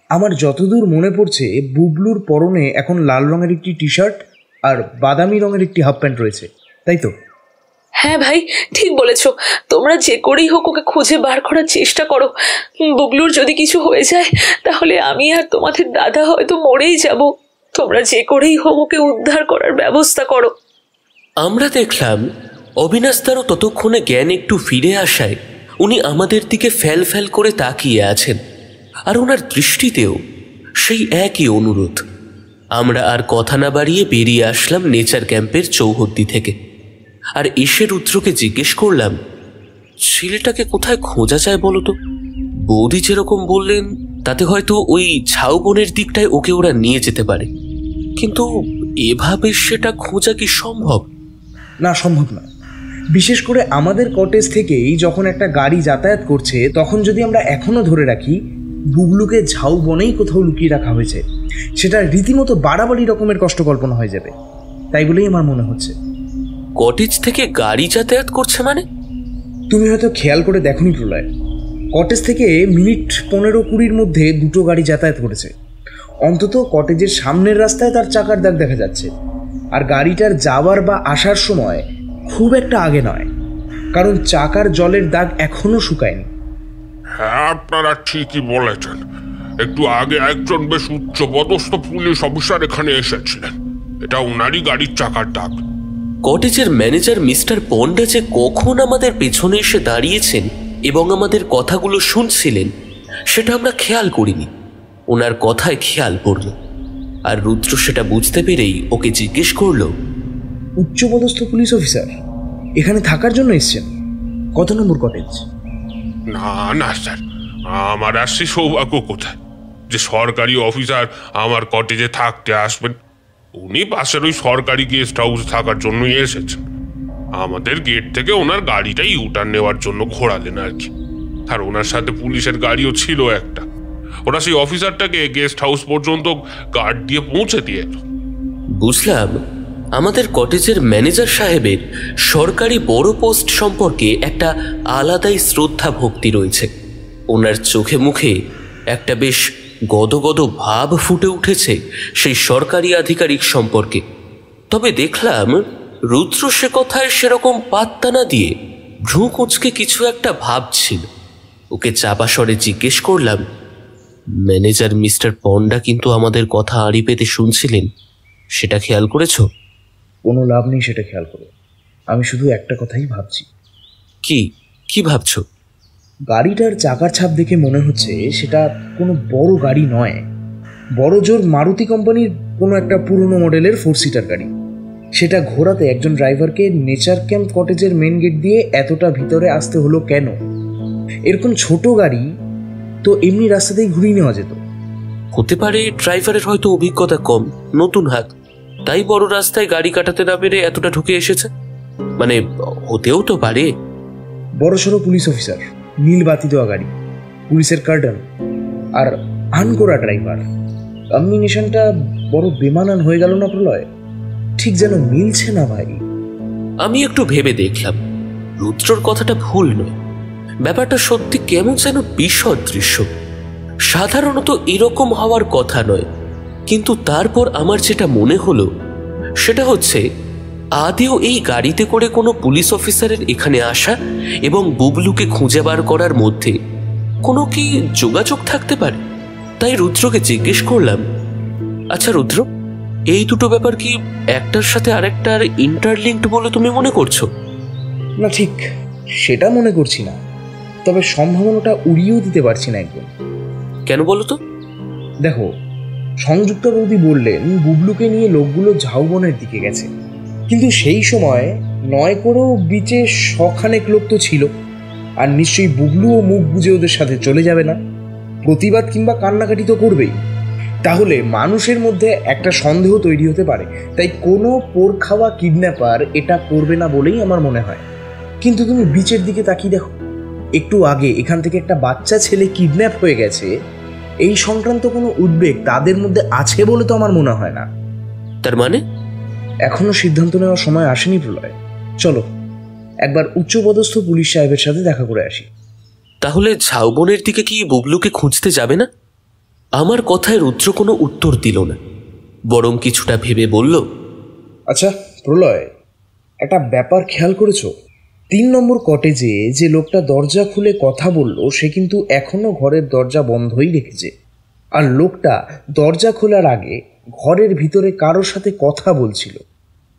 আমার যতদূর মনে পড়ছে বুবলুর পরনে এখন লাল রঙের একটি টি শার্ট আর বাদামি রঙের একটি হাফ প্যান্ট রয়েছে, তাই তো? হ্যাঁ ভাই, ঠিক বলেছ। তোমরা যে করেই হোক ওকে খুঁজে বার করার চেষ্টা করো। বুবলুর যদি কিছু হয়ে যায় তাহলে আমি আর তোমাদের দাদা হয়তো মরেই যাব। তোমরা যে করেই হোক ওকে উদ্ধার করার ব্যবস্থা করো। আমরা দেখলাম অবিনাশদারও ততক্ষণে জ্ঞান একটু ফিরে আসায় উনি আমাদের দিকে ফ্যাল ফ্যাল করে তাকিয়ে আছেন, আর ওনার দৃষ্টিতেও সেই একই অনুরোধ। আমরা আর কথা না বাড়িয়ে বেরিয়ে আসলাম নেচার ক্যাম্পের চৌহদ্দি থেকে। আর এসে রুদ্রকে জিজ্ঞেস করলাম, ছেলেটাকে কোথায় খোঁজা যায় বলো তো? বৌদি যেরকম বললেন তাতে হয়তো ওই ঝাউবনের দিকটায় ওকে ওরা নিয়ে যেতে পারে, কিন্তু এভাবে সেটা খোঁজা কি সম্ভব? না, সম্ভব না। বিশেষ করে আমাদের কটেজ থেকেই যখন একটা গাড়ি যাতায়াত করছে, তখন যদি আমরা এখনো ধরে রাখি বুবলুকে ঝাউবনেই কোথাও লুকিয়ে রাখা হয়েছে, সেটা রীতিমতো বাড়াবাড়ি রকমের কষ্ট কল্পনা হয়ে যাবে। তাই বলেই আমার মনে হচ্ছে। কটেজ থেকে গাড়ি যাতায়াত করছে মানে? তুমি হয়তো খেয়াল করে দেখোনি প্রলয়, কটেজ থেকে মিনিট 15-20 মধ্যে দুটো গাড়ি যাতায়াত করেছে। অন্তত কটেজের সামনের রাস্তায় তার চাকার দাগ দেখা যাচ্ছে, আর গাড়িটার যাওয়ার বা আসার সময় খুব একটা আগে নয়, কারণ চাকার জলের দাগ এখনো শুকায়নি। হ্যাঁ, আপনারা ঠিকই বলেছেন। একটু আগে একজন বেশ উচ্চপদস্থ পুলিশ অফিসার এখানে এসেছিলেন। এটা ওনারই গাড়ির চাকার দাগ। কটেজের ম্যানেজার মিস্টার পন্ডা যে কখন আমাদের পেছনে এসে দাঁড়িয়েছেন এবং আমাদের কথাগুলো শুনছিলেন সেটা আমরা খেয়াল করিনি। ওনার কথায় খেয়াল পড়ল, আর রুদ্র সেটা বুঝতে পেরেই ওকে জিজ্ঞেস করল, উচ্চপদস্থ পুলিশ অফিসার এখানে থাকার জন্য এসছেন? কত নম্বর কটেজ? না না স্যার, আমার আর সে সৌভাগ্য কোথায় যে সরকারি অফিসার আমার কটেজে থাকতে আসবেন। উনি পাশের ওই সরকারি গেস্ট হাউস থাকার জন্যই এসেছেন। আমাদের গেট থেকে ওনার গাড়িটাই ইউটার্ন নেওয়ার জন্য ঘোরালেন আর কি। আর ওনার সাথে পুলিশের গাড়িও ছিল একটা। ওরা সেই অফিসারটাকে গেস্ট হাউস পর্যন্ত গার্ড দিয়ে পৌঁছে দিয়ে এলো। বুঝলাম আমাদের কটেজের ম্যানেজার সাহেবের সরকারি বড় পোস্ট সম্পর্কে একটা আলাদাই শ্রদ্ধা ভক্তি রয়েছে। ওনার চোখে মুখে একটা বেশ গদগদ ভাব ফুটে উঠেছে সেই সরকারি আধিকারিক সম্পর্কে। তবে দেখলাম রুদ্র সে কথায় সেরকম পাত্তা না দিয়ে ভ্রু কুঁচকে কিছু একটা ভাবছিল। ওকে চাপা স্বরে জিজ্ঞেস করলাম, ম্যানেজার মিস্টার পন্ডা কিন্তু আমাদের কথা আড়ি পেতে শুনছিলেন, সেটা খেয়াল করেছো? কোনো লাভ নেই সেটা খেয়াল করে, আমি শুধু একটা কথাই ভাবছি। কি ভাবছো? গাড়িটার চাকার ছাপ দেখে মনে হচ্ছে সেটা কোনো বড় গাড়ি নয়, বড় জোর মারুতি কোম্পানির কোনো একটা পুরনো মডেলের 4 সিটার গাড়ি। সেটা ঘোরাতে একজন ড্রাইভারকে নেচার ক্যাম্প কটেজের মেন গেট দিয়ে এতটা ভিতরে আসতে হলো কেন? এরকম ছোট গাড়ি তো এমনি রাস্তাতেই ঘুরিয়ে নেওয়া যেত। হতে পারে ড্রাইভারের হয়তো অভিজ্ঞতা কম, নতুন হাত, তাই বড় রাস্তায় গাড়ি কাটাতে না পেরে এতটা ঢুকে এসেছে। মানে হতেও তো পারে। বড়সড় পুলিশ অফিসার, নীল বাতি দেওয়া গাড়ি, পুলিশের কার্ডন আর আনকোরা ড্রাইভার, কম্বিনেশনটা বড় বেমানান হয়ে গেল না প্রলয়? ঠিক যেন মিলছে না ভাই। আমি একটু ভেবে দেখলাম রুদ্রর কথাটা ভুল নয়। ব্যাপারটা সত্যি কেমন যেন বিশদ দৃশ্য। সাধারণত এরকম হওয়ার কথা নয়, কিন্তু তারপর আমার যেটা মনে হলো সেটা হচ্ছে আদেও এই গাড়িতে করে কোনো পুলিশ অফিসারের এখানে আসা এবং বুবলুকে খুঁজে বার করার মধ্যে কোনো কি যোগাযোগ থাকতে পারে। তাই রুদ্রকে জিজ্ঞেস করলাম, আচ্ছা রুদ্র, এই দুটো ব্যাপার কি একটার সাথে আরেকটার ইন্টারলিঙ্কড বলে তুমি মনে করছো? না, ঠিক সেটা মনে করছি না, তবে সম্ভাবনাটা উড়িয়েও দিতে পারছি না একদম। কেন বলো তো? দেখো, সংযুক্ত বৌদি বললেন বুবলুকে নিয়ে লোকগুলো ঝাউবনের দিকে গেছে, কিন্তু সেই সময় নয় করেও বিচে 100 লোক তো ছিল, আর নিশ্চয়ই বুবলুও মুখ বুঝে ওদের সাথে চলে যাবে না, প্রতিবাদ কিংবা কান্নাকাটি তো করবেই। তাহলে মানুষের মধ্যে একটা সন্দেহ তৈরি হতে পারে, তাই কোনো পোর খাওয়া কিডন্যাপার এটা করবে না বলেই আমার মনে হয়। কিন্তু তুমি বিচের দিকে তাকিয়ে দেখো, একটু আগে এখান থেকে একটা বাচ্চা ছেলে কিডন্যাপ হয়ে গেছে, এই সংক্রান্ত কোনো উদ্বেগ তাদের মধ্যে আছে বলে তো আমার মনে হয় না। তার মানে এখনো সিদ্ধান্ত নেওয়ার সময় আসেনি প্রলয়। চলো একবার উচ্চপদস্থ পুলিশ সাহেবের সাথে দেখা করে আসি। তাহলে ঝাউবনের দিকে কি বুবলুকে খুঁজতে যাবে না? আমার কথায় রুদ্র কোনো উত্তর দিল না, বরং কিছুটা ভেবে বলল, আচ্ছা প্রলয়, একটা ব্যাপার খেয়াল করেছো? 3 নম্বর কটেজে যে লোকটা দরজা খুলে কথা বলল সে কিন্তু এখনো ঘরের দরজা বন্ধই রেখেছে। আর লোকটা দরজা খোলার আগে ঘরের ভিতরে কারোর সাথে কথা বলছিল,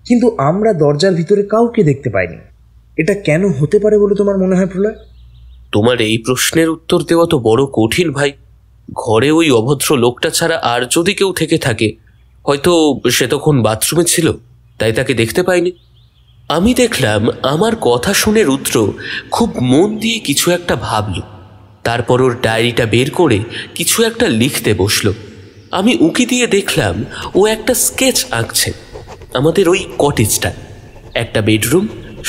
কিন্তু আমরা দরজার ভিতরে কাউকে দেখতে পাইনি। এটা কেন হতে পারে বলে তোমার মনে হয় প্রলয়? তোমার এই প্রশ্নের উত্তর দেওয়া তো বড় কঠিন ভাই। ঘরে ওই অভদ্র লোকটা ছাড়া আর যদি কেউ থেকে থাকে, হয়তো সে তখন বাথরুমে ছিল, তাই তাকে দেখতে পাইনি। আমি দেখলাম আমার কথা শুনে রুদ্র খুব মন দিয়ে কিছু একটা ভাবল, তারপর ওর ডায়েরিটা বের করে কিছু একটা লিখতে বসলো। আমি উঁকি দিয়ে দেখলাম ও একটা স্কেচ আঁকছে আমাদের ওই কটেজটা, একটা বেডরুম,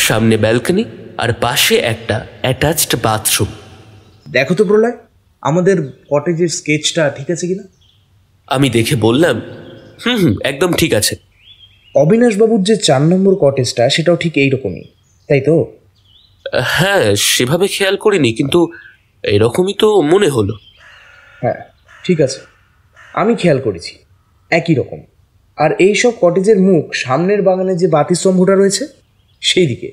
সামনে ব্যালকনি আর পাশে একটা অ্যাটাচড বাথরুম। দেখো তো প্রলয়, আমাদের কটেজের স্কেচটা ঠিক আছে কিনা? আমি দেখে বললাম, একদম ঠিক আছে। অবিনাশবাবুর যে 4 নম্বর কটেজটা সেটাও ঠিক এইরকমই, তাই তো? হ্যাঁ, সেভাবে খেয়াল করিনি, কিন্তু এরকমই তো মনে হলো। হ্যাঁ ঠিক আছে, আমি খেয়াল করেছি একই রকম। আর এই সব কটেজের মুখ সামনের বাগানে যে বাতিস্তম্ভটা রয়েছে সেই দিকে।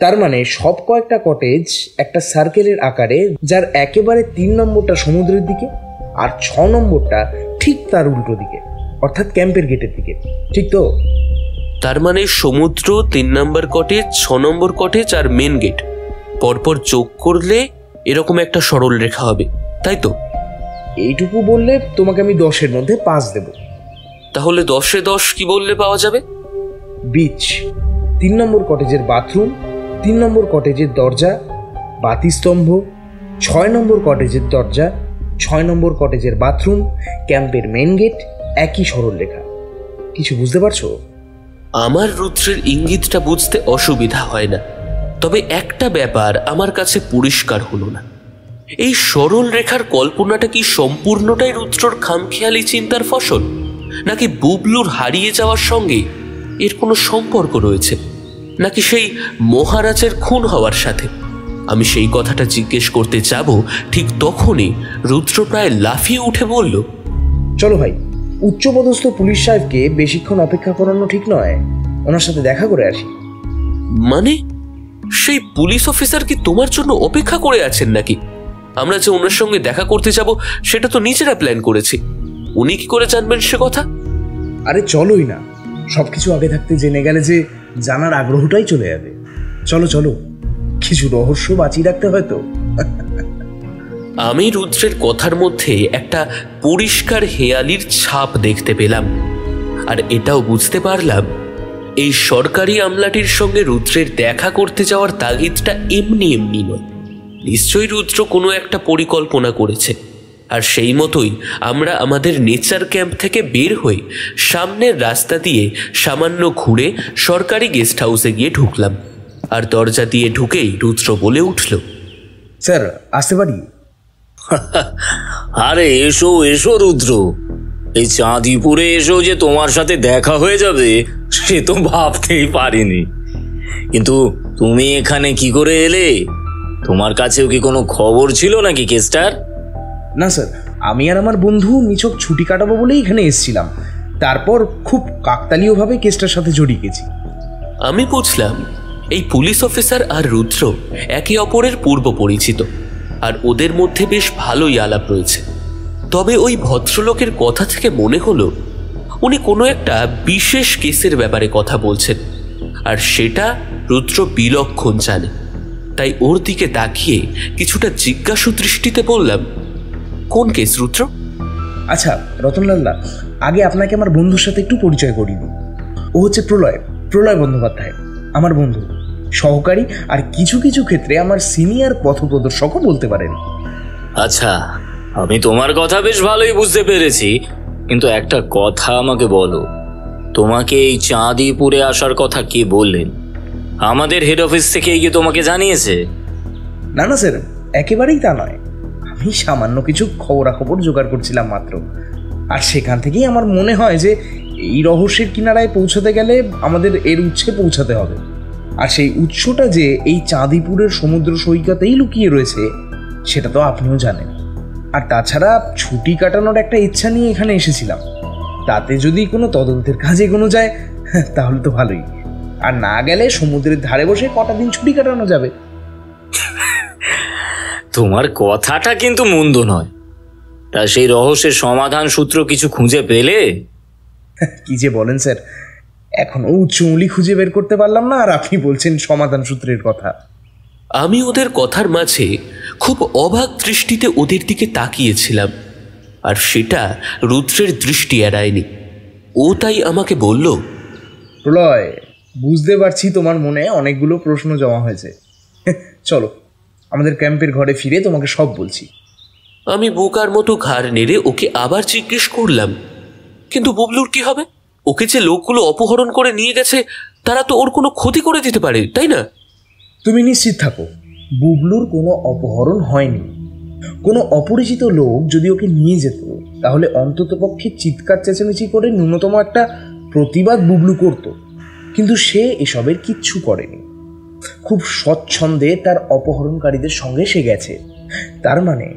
তার মানে সব কয়েকটা কটেজ একটা সার্কেলের আকারে, যার একেবারে 3 নম্বরটা সমুদ্রের দিকে আর 6 নম্বরটা ঠিক তার উল্টো দিকে, অর্থাৎ ক্যাম্পের গেটের দিকে, ঠিক তো? তার মানে সমুদ্র, 3 নম্বর কটেজ, 6 নম্বর কটেজ আর মেন গেট পরপর যোগ করলে এরকম একটা সরল রেখা হবে, তাই তো? এইটুকু বললে তোমাকে আমি 10-এর মধ্যে 5 দেব। তাহলে 10-এ 10 কি বললে পাওয়া যাবে? বিচ, 3 নম্বর কটেজের বাথরুম, 3 নম্বর কটেজের দরজা, বাতিস্তম্ভ, 6 নম্বর কটেজের দরজা, 6 নম্বর কটেজের বাথরুম, ক্যাম্পের মেন গেট, একই সরল রেখা। কিছু বুঝতে পারছো? আমার রুদ্রের ইঙ্গিতটা বুঝতে অসুবিধা হয় না, তবে একটা ব্যাপার আমার কাছে পরিষ্কার হলো না। এই সরল রেখার কল্পনাটা কি সম্পূর্ণটাই রুদ্রর খামখেয়ালি চিন্তার ফসল, নাকি বুবলুর হারিয়ে যাওয়ার সঙ্গে এর কোনো সম্পর্ক রয়েছে, নাকি সেই মহারাজের খুন হওয়ার সাথে? আমি সেই কথাটা জিজ্ঞেস করতে যাব, ঠিক তখনই রুদ্র প্রায় লাফিয়ে উঠে বলল, চলো ভাই, উচ্চপদস্থ পুলিশ সাহেবকে বেশিক্ষণ অপেক্ষা করানো ঠিক নয়, ওনার সাথে দেখা করে আসি। মানে সেই পুলিশ অফিসার কি তোমার জন্য অপেক্ষা করে আছেন নাকি? আমরা যে ওনার সঙ্গে দেখা করতে যাব সেটা তো নিজেরা প্ল্যান করেছি, উনি কি করে জানবেন সে কথা? আরে চলোই না, সবকিছু আগে থাকতে জেনে গেলে যে জানার আগ্রহটাই চলে যাবে। চলো চলো, কিছু রহস্য বাঁচিয়ে রাখতে হয়তো। আমি রুদ্রের কথার মধ্যে একটা পরিষ্কার হেয়ালির ছাপ দেখতে পেলাম, আর এটাও বুঝতে পারলাম এই সরকারি আমলাটির সঙ্গে রুদ্রের দেখা করতে যাওয়ার তাগিদটা এমনি এমনি নয়। নিশ্চয়ই রুদ্র কোনো একটা পরিকল্পনা করেছে, আর সেই মতোই আমরা আমাদের নেচার ক্যাম্প থেকে বের হয়ে সামনের রাস্তা দিয়ে সামান্য ঘুরে সরকারি গেস্ট হাউসে গিয়ে ঢুকলাম। আর দরজা দিয়ে ঢুকেই রুদ্র বলে উঠল, স্যার আসতে পারি? আরে এসো এসো রুদ্র, এই চাঁদিপুরে এসো যে তোমার সাথে দেখা হয়ে যাবে সে তো ভাবতেই পারিনি। কিন্তু তুমি এখানে কি করে এলে? তোমার কাছেও কি কোনো খবর ছিল নাকি কেসটার? না স্যার, আমি আর আমার বন্ধু নিছক ছুটি কাটাবো বলেই এখানে এসেছিলাম, তারপর খুব কাকতালীয়ভাবে কেসটার সাথে জড়িয়ে গেছি। আমি বুঝলাম এই পুলিশ অফিসার আর রুদ্র একে অপরের পূর্ব পরিচিত, আর ওদের মধ্যে বেশ ভালোই আলাপ রয়েছে। তবে ওই ভদ্রলোকের কথা থেকে মনে হলো উনি কোনো একটা বিশেষ কেসের ব্যাপারে কথা বলছেন, আর সেটা রুদ্র বিলক্ষণ জানে। তাই ওর দিকে তাকিয়ে কিছুটা জিজ্ঞাসু দৃষ্টিতে বললাম, কোন কেস রুদ্র? আচ্ছা রতনলাল্লা, আগে আপনাকে আমার বন্ধুর সাথে একটু পরিচয় করিয়ে দিই। ও হচ্ছে প্রলয় বন্দ্যোপাধ্যায়, আমার বন্ধু, সহকারী, আর কিছু কিছু ক্ষেত্রে আমার সিনিয়র পথপ্রদর্শকও বলতে পারেন। আচ্ছা, আমি তোমার কথা বেশ ভালোই বুঝতে পেরেছি, কিন্তু একটা কথা আমাকে বলো, তোমাকে এই চাঁদিপুরে আসার কথা কে বললেন? আমাদের হেড অফিস থেকে কি তোমাকে জানিয়েছে? না না স্যার, একেবারেই তা নয়। আমি সামান্য কিছু খবরাখবর জোগাড় করছিলাম মাত্র, আর সেখান থেকেই আমার মনে হয় যে এই রহস্যের কিনারায় পৌঁছাতে গেলে আমাদের এর উৎসে পৌঁছাতে হবে। আর সেই উৎসটা যে এই চাঁদিপুরের সমুদ্র সৈকতেই লুকিয়ে রয়েছে সেটা তো আপনিও জানেন। আর তাছাড়া ছুটি কাটানোর একটা ইচ্ছা নিয়ে এখানে এসেছিলাম, তাতে যদি কোনো তদন্তের কাজে এগোনো যায় তাহলে তো ভালোই। আর না গেলে সমুদ্রের ধারে বসে কটা দিন ছুটি কাটানো যাবে। তোমার কথাটা কিন্তু মন্দ নয়। তা সেই রহস্যের সমাধান সূত্র কিছু খুঁজে পেলে? কি যে বলেন স্যার, এখনো উচ্চ উঙ্গলি খুঁজে বের করতে পারলাম না, আর আপনি বলছেন সমাধান সূত্রের কথা। আমি ওদের কথার মাঝে খুব অবাক দৃষ্টিতে ওদের দিকে তাকিয়েছিলাম, আর সেটা রুদ্রের দৃষ্টি এড়ায়নি। ও তাই আমাকে বলল, প্রলয়, বুঝতে পারছি তোমার মনে অনেকগুলো প্রশ্ন জমা হয়েছে। চলো আমাদের ক্যাম্পের ঘরে ফিরে তোমাকে সব বলছি। আমি বোকার মতো ঘাড় নেড়ে ওকে আবার জিজ্ঞেস করলাম, কিন্তু বুবলুর কি হবে? ওকে যে লোকগুলো অপহরণ করে নিয়ে গেছে তারা তো ওর কোনো ক্ষতি করে দিতে পারে, তাই না? তুমি নিশ্চিত থাকো, বুবলুর কোনো অপহরণ হয়নি। কোনো অপরিচিত লোক যদি ওকে নিয়ে যেত তাহলে অন্ততপক্ষে চিৎকার চেঁচামেচি করে ন্যূনতম একটা প্রতিবাদ বুবলু করত, কিন্তু সে এসবের কিচ্ছু করেনি। খুব স্বচ্ছন্দে তার অপহরণকারীদের সঙ্গে সে গেছে। তার মানে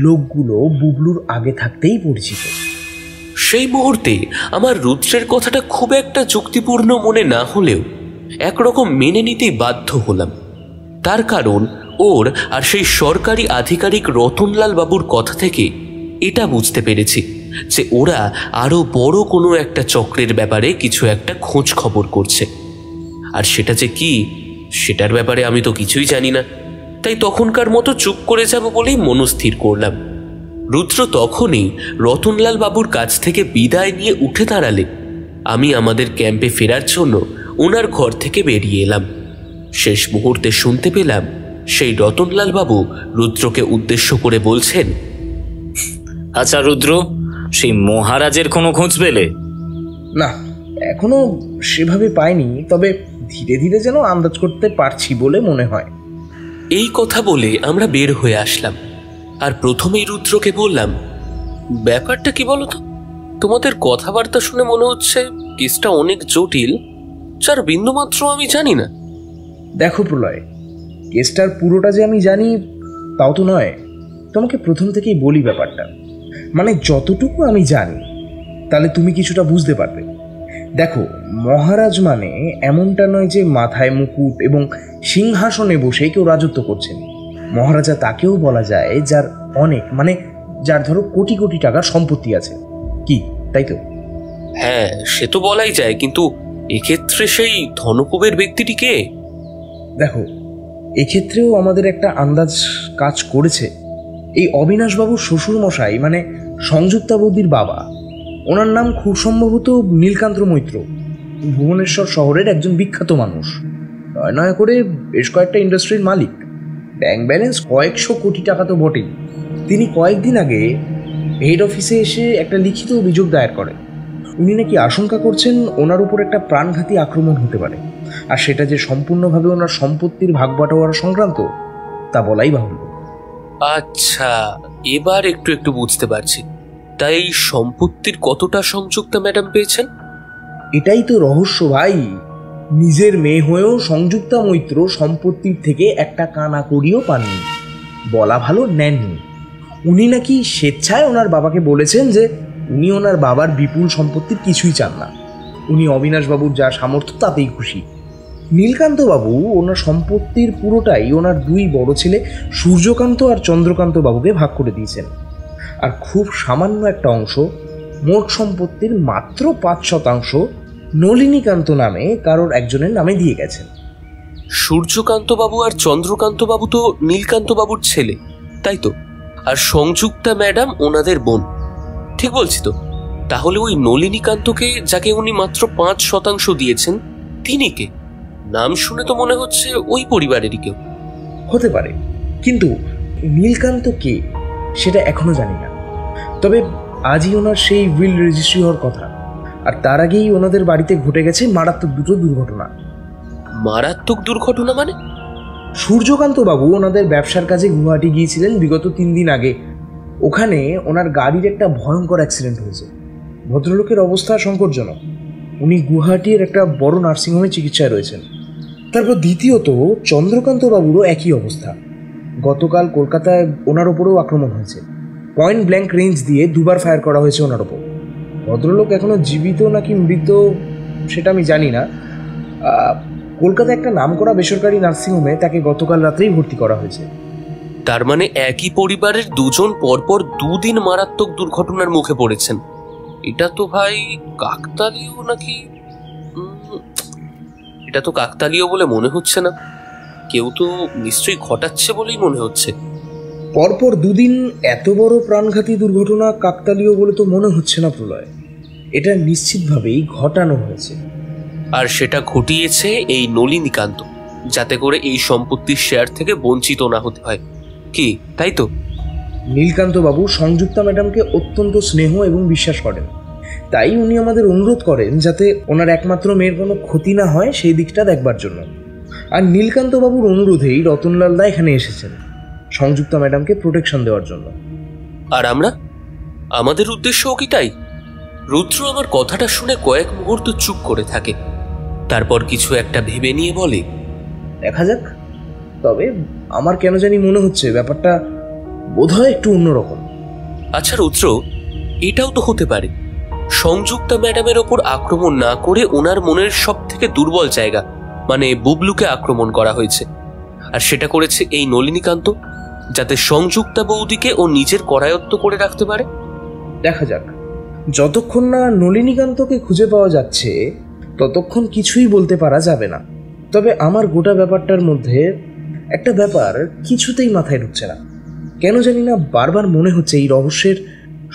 লোকগুলো বুবলুর আগে থাকতেই পরিচিত। সেই মুহূর্তে আমার রুদ্রের কথাটা খুব একটা যুক্তিপূর্ণ মনে না হলেও একরকম মেনে নিতেই বাধ্য হলাম। তার কারণ ওর আর সেই সরকারি আধিকারিক রতনলাল বাবুর কথা থেকে এটা বুঝতে পেরেছি যে ওরা আরো বড় কোনো একটা চক্রের ব্যাপারে কিছু একটা খোঁজ খবর করছে। আর সেটা যে কি, সেটার ব্যাপারে আমি তো কিছুই জানি না, তাই তখনকার মতো চুপ করে যাব বলেই মনস্থির করলাম। রুদ্র তখনই রতনলাল বাবুর কাছ থেকে বিদায় নিয়ে উঠে দাঁড়ালে আমি আমাদের ক্যাম্পে ফেরার জন্য ওনার ঘর থেকে বেরিয়ে এলাম। শেষ মুহূর্তে শুনতে পেলাম সেই রতনলাল বাবু রুদ্রকে উদ্দেশ্য করে বলছেন, আচ্ছা রুদ্র, সেই মহারাজের কোনো খোঁজ পেলে? না, এখনো সেভাবে পাইনি, তবে ধীরে ধীরে যেন আন্দাজ করতে পারছি বলে মনে হয়। এই কথা বলে আমরা বের হয়ে আসলাম, আর প্রথমেই রুদ্রকে বললাম, ব্যাপারটা কি বলো তো? তোমাদের কথাবার্তা শুনে মনে হচ্ছে কেসটা অনেক জটিল, যার বিন্দুমাত্র আমি জানি না। দেখো প্রলয়, কেসটার পুরোটা যে আমি জানি তাও তো নয়। তোমাকে প্রথম থেকেই বলি ব্যাপারটা, মানে যতটুকু আমি জানি তাহলে তুমি কিছুটা বুঝতে পারবে। দেখো, মহারাজ মানে এমনটা নয় যে মাথায় মুকুট এবং সিংহাসনে বসে কেউ রাজত্ব করছেন। মহারাজা তাকেও বলা যায় যার অনেক, মানে যার ধরো কোটি কোটি টাকার সম্পত্তি আছে, কি তাই তো? হ্যাঁ, সে তো বলাই যায়, কিন্তু এক্ষেত্রে সেই ধনকুবের ব্যক্তিটি কে? দেখো, এক্ষেত্রেও আমাদের একটা আন্দাজ কাজ করেছে। এই অবিনাশবাবুর শ্বশুর মশাই, মানে সংযুক্তা বৌদির বাবা, ওনার নাম খুব সম্ভবত নীলকান্ত মৈত্র। ভুবনেশ্বর শহরের একজন বিখ্যাত মানুষ, নয় নয় করে বেশ কয়েকটা ইন্ডাস্ট্রির মালিক, ব্যাংক ব্যালেন্স কয়েকশো কোটি টাকা তো বটেই। তিনি কয়েকদিন আগে হেড অফিসে এসে একটা লিখিত অভিযোগ দায়ের করেন। উনি নাকি আশঙ্কা করছেন ওনার উপর একটা প্রাণঘাতী আক্রমণ হতে পারে, আর সেটা যে সম্পূর্ণভাবে ওনার সম্পত্তির ভাগ বাটোয়ারা সংক্রান্ত তা বলাই বাহুল্য। আচ্ছা, এবার একটু একটু বুঝতে পারছি। তাই এই সম্পত্তির কতটা সংযুক্তা ম্যাডাম পেয়েছেন? এটাই তো রহস্য ভাই। নিজের মেয়ে হয়েও সংযুক্তা মৈত্র সম্পত্তির থেকে একটা কানা করিও পাননি, বলা ভালো নেননি। উনি নাকি স্বেচ্ছায় ওনার বাবাকে বলেছেন যে উনি ওনার বাবার বিপুল সম্পত্তির কিছুই চান না, উনি অবিনাশবাবুর যা সামর্থ্য তাতেই খুশি। নীলকান্তবাবু ওনার সম্পত্তির পুরোটাই ওনার দুই বড় ছেলে সূর্যকান্ত আর চন্দ্রকান্ত বাবুকে ভাগ করে দিয়েছেন, আর খুব সামান্য একটা অংশ, মোট সম্পত্তির মাত্র 5% নলিনীকান্ত নামে কারোর একজনের নামে দিয়ে গেছেন। সূর্যকান্ত বাবু আর চন্দ্রকান্ত বাবু তো নীলকান্ত বাবুর ছেলে, তাই তো? আর সংযুক্তা ম্যাডাম ওনাদের বোন, ঠিক বলছি তো? তাহলে ওই নলিনীকান্তকে, যাকে উনি মাত্র 5% দিয়েছেন, তিনি কে? নাম শুনে তো মনে হচ্ছে ওই পরিবারেরই কেউ। হতে পারে, কিন্তু নীলকান্ত কে সেটা এখনো জানি না। তবে আজই ওনার সেই উইল রেজিস্ট্রি হওয়ার কথা, আর তার আগেই ওনাদের বাড়িতে ঘটে গেছে মারাত্মক দুটো দুর্ঘটনা। মারাত্মক দুর্ঘটনা মানে? সূর্যকান্ত বাবু ওনাদের ব্যবসার কাজে গুয়াহাটি গিয়েছিলেন বিগত 3 দিন আগে। ওখানে ওনার গাড়ির একটা ভয়ঙ্কর অ্যাক্সিডেন্ট হয়েছে। ভদ্রলোকের অবস্থা সংকটজনক, উনি গুয়াহাটির একটা বড় নার্সিংহোমে চিকিৎসায় রয়েছেন। তারপর দ্বিতীয়ত, চন্দ্রকান্ত বাবুরও একই অবস্থা। গতকাল কলকাতায় ওনার ওপরেও আক্রমণ হয়েছে, পয়েন্ট ব্ল্যাঙ্ক রেঞ্জ দিয়ে 2বার ফায়ার করা হয়েছে ওনার ওপর। ভদ্রলোক এখনো জীবিত নাকি মৃত সেটা আমি জানি না, কলকাতায় একটা নামকরা বেসরকারি নার্সিংহোমে তাকে গতকাল রাত্রেই ভর্তি করা হয়েছে। তার মানে একই পরিবারের দুজন পরপর দুদিন মারাত্মক দুর্ঘটনার মুখে পড়েছেন। এটা তো ভাই কাকতালীয় নাকি? এটা তো কাকতালীয় বলে মনে হচ্ছে না, কেউ তো নিশ্চয়ই ঘটাচ্ছে বলেই মনে হচ্ছে। পরপর দুদিন এত বড় প্রাণঘাতী দুর্ঘটনা কাকতালীয় বলে তো মনে হচ্ছে না প্রলয়। এটা নিশ্চিতভাবেই ঘটানো হয়েছে। আর সেটা ঘটিয়েছে এই নলিনীকান্ত, যাতে করে এই সম্পত্তির শেয়ার থেকে বঞ্চিত না হতে হয়, কি তাই তো? নীলকান্ত বাবু সংযুক্তা ম্যাডামকে অত্যন্ত স্নেহ এবং বিশ্বাস করেন, তাই উনি আমাদের অনুরোধ করেন যাতে ওনার একমাত্র মেয়ের কোনো ক্ষতি না হয় সেই দিকটা দেখবার জন্য। আর নীলকান্ত বাবুর অনুরোধেই রতনলাল দা এখানে এসেছেন সংযুক্তা ম্যাডামকে প্রোটেকশন দেওয়ার জন্য। আর আমরা, আমাদের উদ্দেশ্যও কি তাই? রুদ্র আমার কথাটা শুনে কয়েক মুহূর্ত চুপ করে থাকে, তারপর কিছু একটা ভেবে নিয়ে বলে, দেখা যাক। তবে আমার কেন জানি মনে হচ্ছে ব্যাপারটা বোধহয় একটু অন্যরকম। আচ্ছা রুদ্র, এটাও তো হতে পারে সংযুক্তা ম্যাডামের ওপর আক্রমণ না করে ওনার মনের সব থেকে দুর্বল জায়গা মানে বুবলুকে আক্রমণ করা হয়েছে, আর সেটা করেছে এই নলিনীকান্ত, যাতে সংযুক্তা বৌদিকে ও নিজের করায়ত্ত করে রাখতে পারে। দেখা যাক, যতক্ষণ না নলিনীকান্তকে খুঁজে পাওয়া যাচ্ছে ততক্ষণ কিছুই বলতে পারা যাবে না। তবে আমার গোটা ব্যাপারটার মধ্যে একটা ব্যাপার কিছুতেই মাথায় ঢুকছে না, কেন জানি না বারবার মনে হচ্ছে এই রহস্যের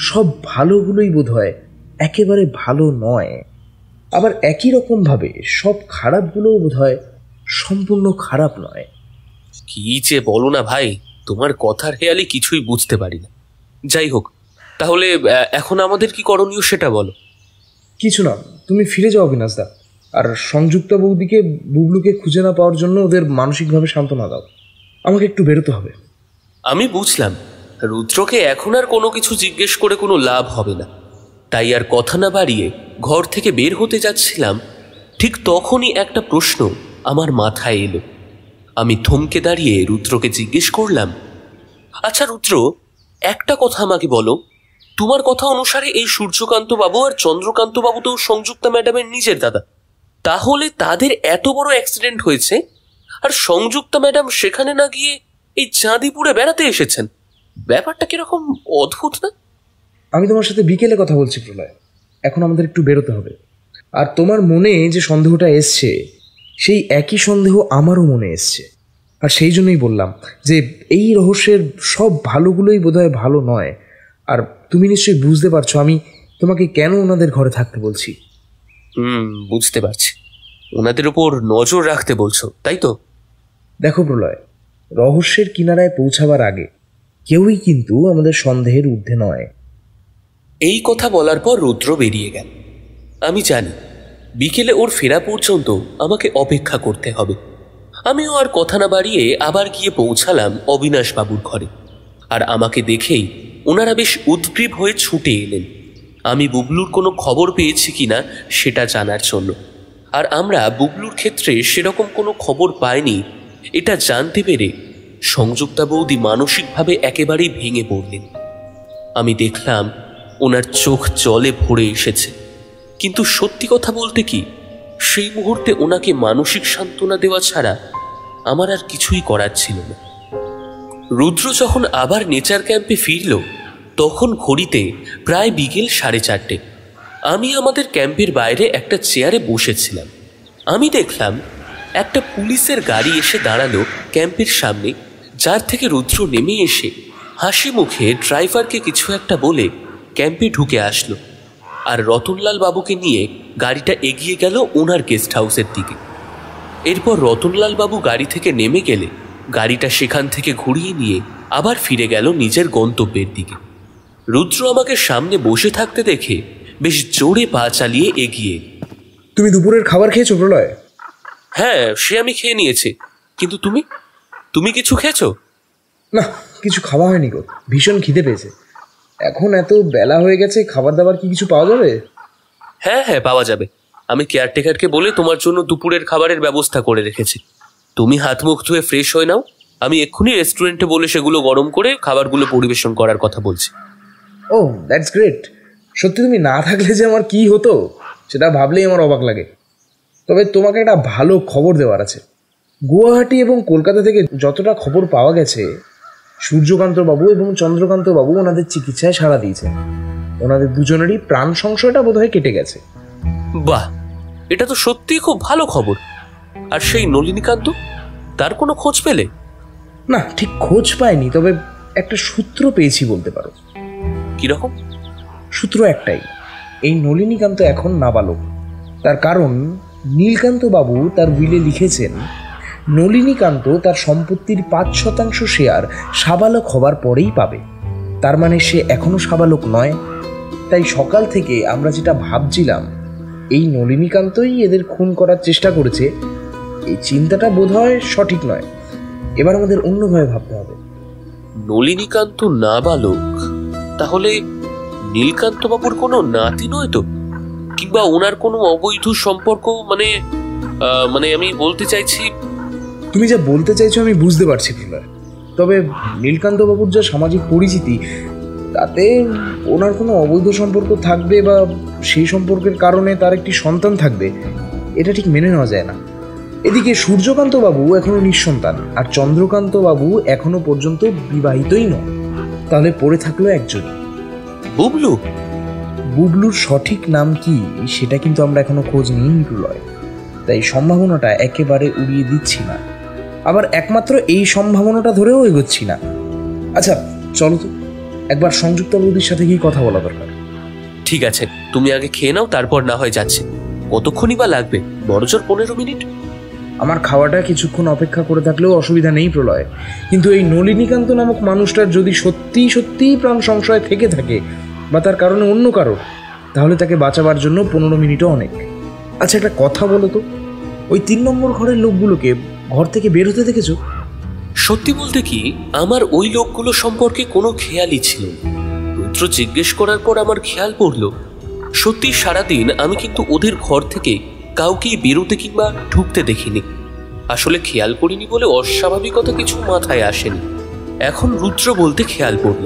সব ভালোগুলোই বোধহয় একেবারে ভালো নয়, আবার একই রকম ভাবে সব খারাপগুলোও বোধহয় সম্পূর্ণ খারাপ নয়। কি যে বলো না ভাই, তোমার কথার হেয়ালি কিছুই বুঝতে পারি না। যাই হোক, তাহলে এখন আমাদের কি করণীয় সেটা বলো। কিছু না, তুমি ফিরে যাও বিনাশদা, আর সংযুক্তা বৌদিকে বুবলুকে খুঁজে না পাওয়ার জন্য ওদের মানসিকভাবে সান্ত্বনা দাও। আমাকে একটু বেরোতে হবে। আমি বুঝলাম রুদ্রকে এখন আর কোনো কিছু জিজ্ঞেস করে কোনো লাভ হবে না, তাই আর কথা না বাড়িয়ে ঘর থেকে বের হতে যাচ্ছিলাম, ঠিক তখনই একটা প্রশ্ন আমার মাথায় এলো। আমি থমকে দাঁড়িয়ে রুদ্রকে জিজ্ঞেস করলাম, আচ্ছা রুদ্র, একটা কথা আমাকে বলো, তোমার কথা অনুসারে এই সূর্যকান্ত বাবু আর চন্দ্রকান্ত বাবু তো সংযুক্তা ম্যাডামের নিজের দাদা, তাহলে তাদের এত বড় অ্যাক্সিডেন্ট হয়েছে আর সংযুক্তা ম্যাডাম সেখানে না গিয়ে এই চাঁদিপুরে বেড়াতে এসেছেন, ব্যাপারটা কিরকম অদ্ভুত না? আমি তোমার সাথে বিকেলে কথা বলছি প্রলয়, এখন আমাদের একটু বেরোতে হবে। আর তোমার মনে যে সন্দেহটা এসছে সেই একই সন্দেহ আমারও মনে এসছে, আর সেই জন্যই বললাম যে এই রহস্যের সব ভালোগুলোই বোধহয় ভালো নয়। আর তুমি নিশ্চয়ই বুঝতে পারছো আমি তোমাকে কেন ওনাদের ঘরে থাকতে বলছি। বুঝতে পারছি, ওনাদের উপর নজর রাখতে বলছো, তাই তো? দেখো প্রলয়, রহস্যের কিনারায় পৌঁছাবার আগে কেউই কিন্তু আমাদের সন্দেহের ঊর্ধ্বে নয়। এই কথা বলার পর রুদ্র বেরিয়ে গেল। আমি জানি বিকেলে ওর ফেরা পর্যন্ত আমাকে অপেক্ষা করতে হবে। আমিও আর কথা না বাড়িয়ে আবার গিয়ে পৌঁছালাম অবিনাশ বাবুর ঘরে, আর আমাকে দেখেই ওনারা বেশ উদ্গ্রীব হয়ে ছুটে এলেন আমি বুবলুর কোনো খবর পেয়েছি কিনা সেটা জানার জন্য। আর আমরা বুবলুর ক্ষেত্রে সেরকম কোনো খবর পাইনি এটা জানতে পেরে সংযুক্তা বৌদি মানসিকভাবে একেবারেই ভেঙে পড়লেন। আমি দেখলাম ওনার চোখ জলে ভরে এসেছে, কিন্তু সত্যি কথা বলতে কি সেই মুহূর্তে ওনাকে মানসিক সান্ত্বনা দেওয়া ছাড়া আমার আর কিছুই করার ছিল না। রুদ্র যখন আবার নেচার ক্যাম্পে ফিরল তখন ঘড়িতে প্রায় বিকেল 4:30। আমি আমাদের ক্যাম্পের বাইরে একটা চেয়ারে বসেছিলাম। আমি দেখলাম একটা পুলিশের গাড়ি এসে দাঁড়ালো ক্যাম্পের সামনে, যার থেকে রুদ্র নেমে এসে হাসি মুখে ড্রাইভারকে কিছু একটা বলে ক্যাম্পে ঢুকে আসলো, আর রতনলাল বাবুকে নিয়ে গাড়িটা এগিয়ে গেল ওনার গেস্ট হাউসের দিকে। এরপর রতনলাল বাবু গাড়ি থেকে নেমে গেলে গাড়িটা সেখান থেকে ঘুরিয়ে নিয়ে আবার ফিরে গেল নিজের গন্তব্যের দিকে। রুদ্র আমাকে সামনে বসে থাকতে দেখে বেশ জোরে পা চালিয়ে এগিয়ে। তুমি দুপুরের খাবার খেয়েছো প্রলয়? হ্যাঁ, সে আমি খেয়ে নিয়েছি, কিন্তু তুমি কিছু খেয়েছো? না, কিছু খাওয়া হয়নি গো, ভীষণ খিদে পেয়েছে। এখন এত বেলা হয়ে গেছে, খাবার দাবার কি কিছু পাওয়া যাবে? হ্যাঁ হ্যাঁ, পাওয়া যাবে। আমি কেয়ারটেকারকে বলে তোমার জন্য দুপুরের খাবারের ব্যবস্থা করে রেখেছি। তুমি হাত মুখ ধুয়ে ফ্রেশ হয়ে নাও, আমি এক্ষুনি রেস্টুরেন্টে বলে সেগুলো গরম করে খাবারগুলো পরিবেশন করার কথা বলছি। ও দ্যাটস গ্রেট। সত্যি তুমি না থাকলে যে আমার কি হতো সেটা ভাবলেই আমার অবাক লাগে। তবে তোমাকে একটা ভালো খবর দেওয়ার আছে। গুয়াহাটি এবং কলকাতা থেকে যতটা খবর পাওয়া গেছে, সূর্যকান্ত বাবু এবং চন্দ্রকান্ত বাবু ওনাদের চিকিৎসায় সাড়া দিয়েছেন। ওনাদের দুজনেরই প্রাণ সংশয়টা বোধহয় কেটে গেছে। বাহ, এটা তো সত্যিই খুব ভালো খবর। আর সেই নলিনীকান্ত, তার কোনো খোঁজ পেলে? না, ঠিক খোঁজ পাইনি, তবে একটা সূত্র পেয়েছি বলতে পারো। কিরকম? সূত্র একটাই, এই নলিনীকান্ত এখন নাবালক। তার কারণ নীলকান্ত বাবু তার উইলে লিখেছেন নলিনীকান্ত তার সম্পত্তির 5% শেয়ার সাবালক হবার পরেই পাবে। তার মানে সে এখনো সাবালক নয়। তাই সকাল থেকে আমরা যেটা ভাবছিলাম এই নলিনীকান্তই এদের খুন করার চেষ্টা করেছে, এই চিন্তাটা বোধহয় সঠিক নয়। এবার আমাদের অন্যভাবে ভাবতে হবে। নলিনীকান্ত নাবালক, তাহলে নীলকান্ত বাবুর কোনো নাতি নয় তো? কিংবা ওনার কোনো অবৈধ সম্পর্ক? মানে আমি বলতে চাইছি। তুমি যা বলতে চাইছো আমি বুঝতে পারছি প্রলয়, তবে নীলকান্ত বাবুর যা সামাজিক পরিচিতি, তাতে ওনার কোনো অবৈধ সম্পর্ক থাকবে বা সেই সম্পর্কের কারণে তার একটি সন্তান থাকবে, এটা ঠিক মেনে নেওয়া যায় না। এদিকে সূর্যকান্ত বাবু এখনো নিঃসন্তান, আর চন্দ্রকান্ত বাবু এখনো পর্যন্ত বিবাহিতই নয়। তাহলে পড়ে থাকলো একজনই, বুবলু। বুবলুর সঠিক নাম কি সেটা কিন্তু আমরা এখনো খোঁজ নিইনি প্রলয়, তাই সম্ভাবনাটা একেবারে উড়িয়ে দিচ্ছি না, আবার একমাত্র এই সম্ভাবনাটা ধরেও এগোচ্ছি না। আচ্ছা চলো তো, একবার সংযুক্তা বৌদির সাথে গিয়ে কথা বলা দরকার। ঠিক আছে, তুমি আগে খেয়ে নাও, তারপর না হয় যাচ্ছে। কতক্ষণই বা লাগবে? বড়জোর 15 মিনিট। আমার খাওয়াটা কিছুক্ষণ অপেক্ষা করে থাকলেও অসুবিধা নেই প্রলয়, কিন্তু এই নলিনীকান্ত নামক মানুষটার যদি সত্যি সত্যিই প্রাণ সংশয় থেকে থাকে বা তার কারণে অন্য কারো, তাহলে তাকে বাঁচাবার জন্য 15 মিনিটও অনেক। আচ্ছা একটা কথা বলো তো, ওই 3 নম্বর ঘরের লোকগুলোকে ঘর থেকে বের হতে দেখেছো? সত্যি বলতে কি, আমার ওই লোকগুলো সম্পর্কে কোনো খেয়ালই ছিল না। রুদ্র জিজ্ঞেস করার পর আমার খেয়াল পড়লো, সত্যি সারাদিন আমি কিন্তু ওদের ঘর থেকে কাউকেই বেরোতে কিংবা ঢুকতে দেখিনি। আসলে খেয়াল করিনি বলে অস্বাভাবিকতা কিছু মাথায় আসেনি। এখন রুদ্র বলতে খেয়াল পড়ল।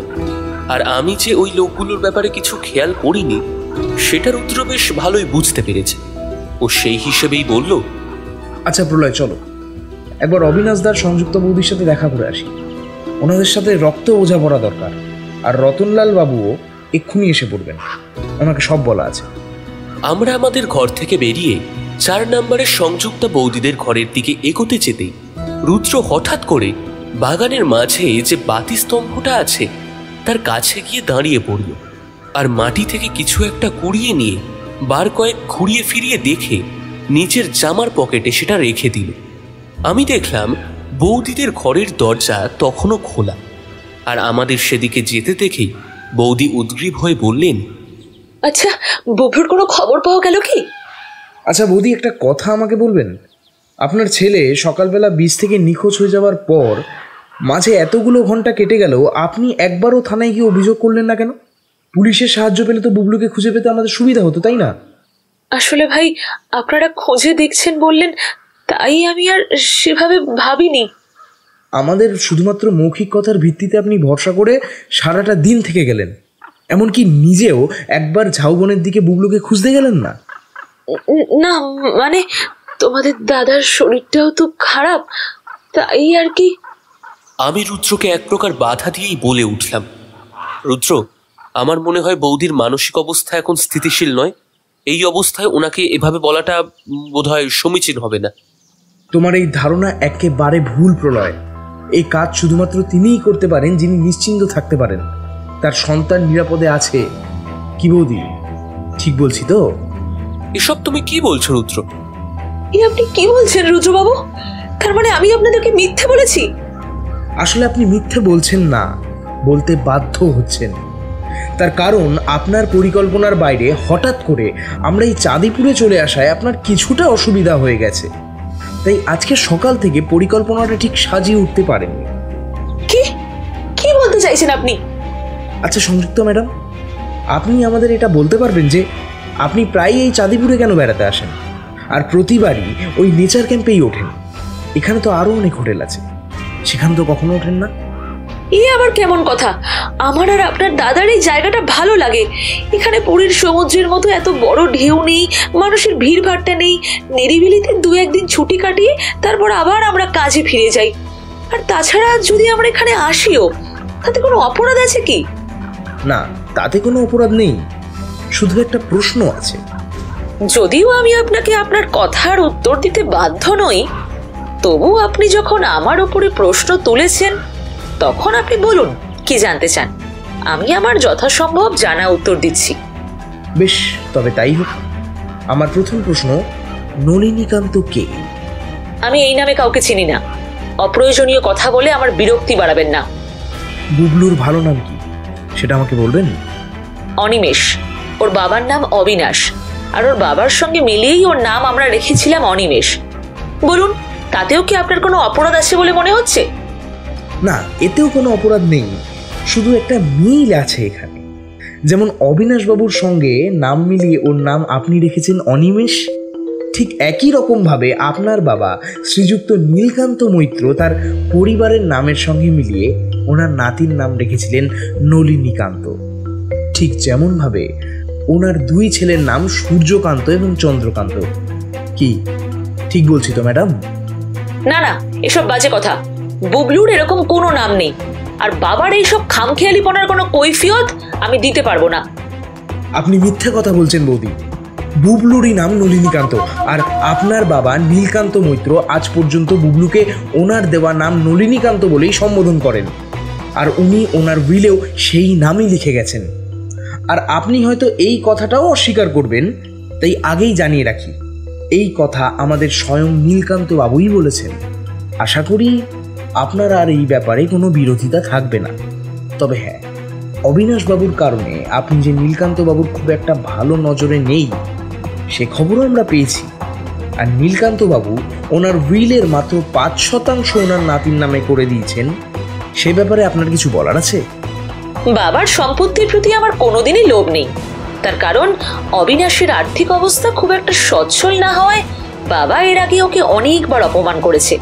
আর আমি যে ওই লোকগুলোর ব্যাপারে কিছু খেয়াল করিনি সেটা রুদ্র বেশ ভালোই বুঝতে পেরেছে। ও সেই হিসেবেই বলল, আচ্ছা প্রলয় চলো, একবার অবিনাশদার সংযুক্ত বৌদির সাথে দেখা করে আসি। ওনাদের সাথে রক্ত ওঝা পড়া দরকার, আর রতনলাল বাবুও এক্ষুনি এসে পড়বেন, ওনাকে সব বলা আছে। আমরা আমাদের ঘর থেকে বেরিয়ে 4 নম্বরের সংযুক্তা বৌদিদের ঘরের দিকে এগোতে যেতেই রুদ্র হঠাৎ করে বাগানের মাঝে যে বাতি স্তম্ভটা আছে তার কাছে গিয়ে দাঁড়িয়ে পড়ল, আর মাটি থেকে কিছু একটা কুড়িয়ে নিয়ে বার কয়েক ঘুরিয়ে ফিরিয়ে দেখে নিচের জামার পকেটে সেটা রেখে দিল। আমি দেখলাম বৌদিদের ঘরের দরজা তখনও খোলা, আর আমাদের সেদিকে যেতে দেখেই বৌদি উদ্গ্রীব হয়ে বললেন, আচ্ছা বুবলুর কোনো খবর পাওয়া গেল কি? আচ্ছা বৌদি একটা কথা আমাকে বলবেন, আপনার ছেলে সকালবেলা বীজ থেকে নিখোঁজ হয়ে যাওয়ার পর মাঝে এতগুলো ঘন্টা কেটে গেল, আপনি একবারও থানায় গিয়ে অভিযোগ করলেন না কেন? পুলিশের সাহায্য পেলে তো বুবলুকে খুঁজে পেতে আমাদের সুবিধা হতো, তাই না? আসলে ভাই, আপনারা খোঁজে দেখছেন বললেন, তাই আমি আর সেভাবে ভাবিনি। আমাদের শুধুমাত্র মৌখিক কথার ভিত্তিতে আপনি ভরসা করে সারাটা দিন থেকে গেলেন, এমনকি নিজেও একবার ঝাউবনের দিকে বুবলুকে খুঁজতে গেলেন না? না মানে তোমাদের দাদার শরীরটাও তো খারাপ, তাই আর কি। আমি রুদ্রকে এক প্রকার বাধা দিয়েই বলে উঠলাম, রুদ্র, আমার মনে হয় বৌদির মানসিক অবস্থা এখন স্থিতিশীল নয়। এই অবস্থায় ওনাকে এভাবে বলাটা বোধহয় সমীচীন হবে না। তোমার এই ধারণা একেবারে ভুল প্রলয়। এই কাজ শুধুমাত্র তিনিই করতে পারেন যিনি নিশ্চিন্ত থাকতে পারেন তার সন্তান নিরাপদে আছে। কি বৌদি, ঠিক বলছি তো? এসব তুমি কি বলছো রুদ্র? আপনি কি বলছেন রুদ্রবাবু? তার মানে আমি আপনাদেরকে মিথ্যে বলেছি? আসলে আপনি মিথ্যে বলছেন না, বলতে বাধ্য হচ্ছেন। তার কারণ আপনার পরিকল্পনার বাইরে হঠাৎ করে আমরা এই চাঁদিপুরে চলে আসায় আপনার কিছুটা অসুবিধা হয়ে গেছে, তাই আজকে সকাল থেকে পরিকল্পনাটা ঠিক সাজিয়ে উঠতে পারেননি। কি বলতে চাইছেন আপনি? আচ্ছা সংযুক্তা ম্যাডাম, আপনি আমাদের এটা বলতে পারবেন যে আপনি প্রায় এই চাঁদিপুরে কেন বেড়াতে আসেন, আর প্রতিবারই ওই নেচার ক্যাম্পেই ওঠেন? এখানে তো আরও অনেক হোটেল আছে, সেখানে তো কখনো ওঠেন না। এই আবার কেমন কথা? আমার আর আপনার দাদার এই জায়গাটা ভালো লাগে। এখানে পুরীর সমুদ্রের মতো এত বড় ঢেউ নেই, মানুষের ভিড় ভাট্টা নেই, নিরিবিলিতে 2-1 দিন ছুটি কাটিয়ে তারপর আবার আমরা কাজে ফিরে যাই। আর তাছাড়া যদি আমরা এখানে আসিও, তাতে কোনো অপরাধ আছে কি? না, তাতে কোনো অপরাধ নেই, শুধু একটা প্রশ্ন আছে। যদিও আমি আপনাকে আপনার কথার উত্তর দিতে বাধ্য নই, তবু আপনি যখন আমার উপরে প্রশ্ন তুলেছেন, তখন আপনি বলুন কি জানতে চান। আমি আমার যথাসম্ভব জানা উত্তর দিচ্ছি। বেশ, তবে তাই হোক। আমার প্রথম প্রশ্ন, নলিনীকান্ত কে? আমি এই নামে কাউকে চিনি না। অপ্রয়োজনীয় কথা বলে আমার বিরক্তি বাড়াবেন না। বুবলুর ভালো নাম কি, সেটা আমাকে বলবেন? অনিমেষ। ওর বাবার নাম অবিনাশ, আর ওর বাবার সঙ্গে মিলিয়েই ওর নাম আমরা রেখেছিলাম অনিমেষ। বলুন, তাতেও কি আপনার কোনো অপরাধ আছে বলে মনে হচ্ছে? না, এতেও কোনো অপরাধ নেই, শুধু একটা মিল আছে এখানে। যেমন অবিনাশ বাবুর সঙ্গে নাম মিলিয়ে ওর নাম আপনি রেখেছেন অনিমেষ, ঠিক একই রকম ভাবে আপনার বাবা শ্রীযুক্ত নীলকান্ত মৈত্র তার পরিবারের নামের সঙ্গে মিলিয়ে ওনার নাতির নাম রেখেছিলেন নলিনীকান্ত। ঠিক যেমন ভাবে ওনার 2 ছেলের নাম সূর্যকান্ত এবং চন্দ্রকান্ত। কি ঠিক বলছি তো ম্যাডাম? না না, এসব বাজে কথা। বুবলুর এরকম কোনো নাম নেই, আর বাবার এইসব খামখেয়ালিপনার কোনো কৈফিয়ত আমি দিতে পারবো না। আপনি মিথ্যা কথা বলছেন বৌদি। বুবলুরই নাম নলিনীকান্ত, আর আপনার বাবা নীলকান্ত মৈত্র আজ পর্যন্ত বুবলুকে ওনার দেওয়া নাম নলিনীকান্ত বলেই সম্বোধন করেন, আর উনি ওনার উইলেও সেই নামই লিখে গেছেন। আর আপনি হয়তো এই কথাটাও অস্বীকার করবেন, তাই আগেই জানিয়ে রাখি, এই কথা আমাদের স্বয়ং নীলকান্ত বাবুই বলেছেন। আশা করি আপনার আর এই ব্যাপারে কোনো বিরোধিতা থাকবে না। তবে হ্যাঁ, অবিনাশ বাবুর কারণে আপনি যে নীলকান্ত বাবুর খুব একটা ভালো নজরে নেই, সে খবরও আমরা পেয়েছি। আর নীলকান্ত বাবু ওনার উইলের মাত্র 5% ওনার নাতির নামে করে দিয়েছেন, সে ব্যাপারে আপনার কিছু বলার আছে? বাবার সম্পত্তির প্রতি আমার কোনোদিনই লোভ নেই। তার কারণ অবিনাশের আর্থিক অবস্থা খুব একটা সচ্ছল না হওয়ায় বাবা এর আগে ওকে অনেকবার অপমান করেছে।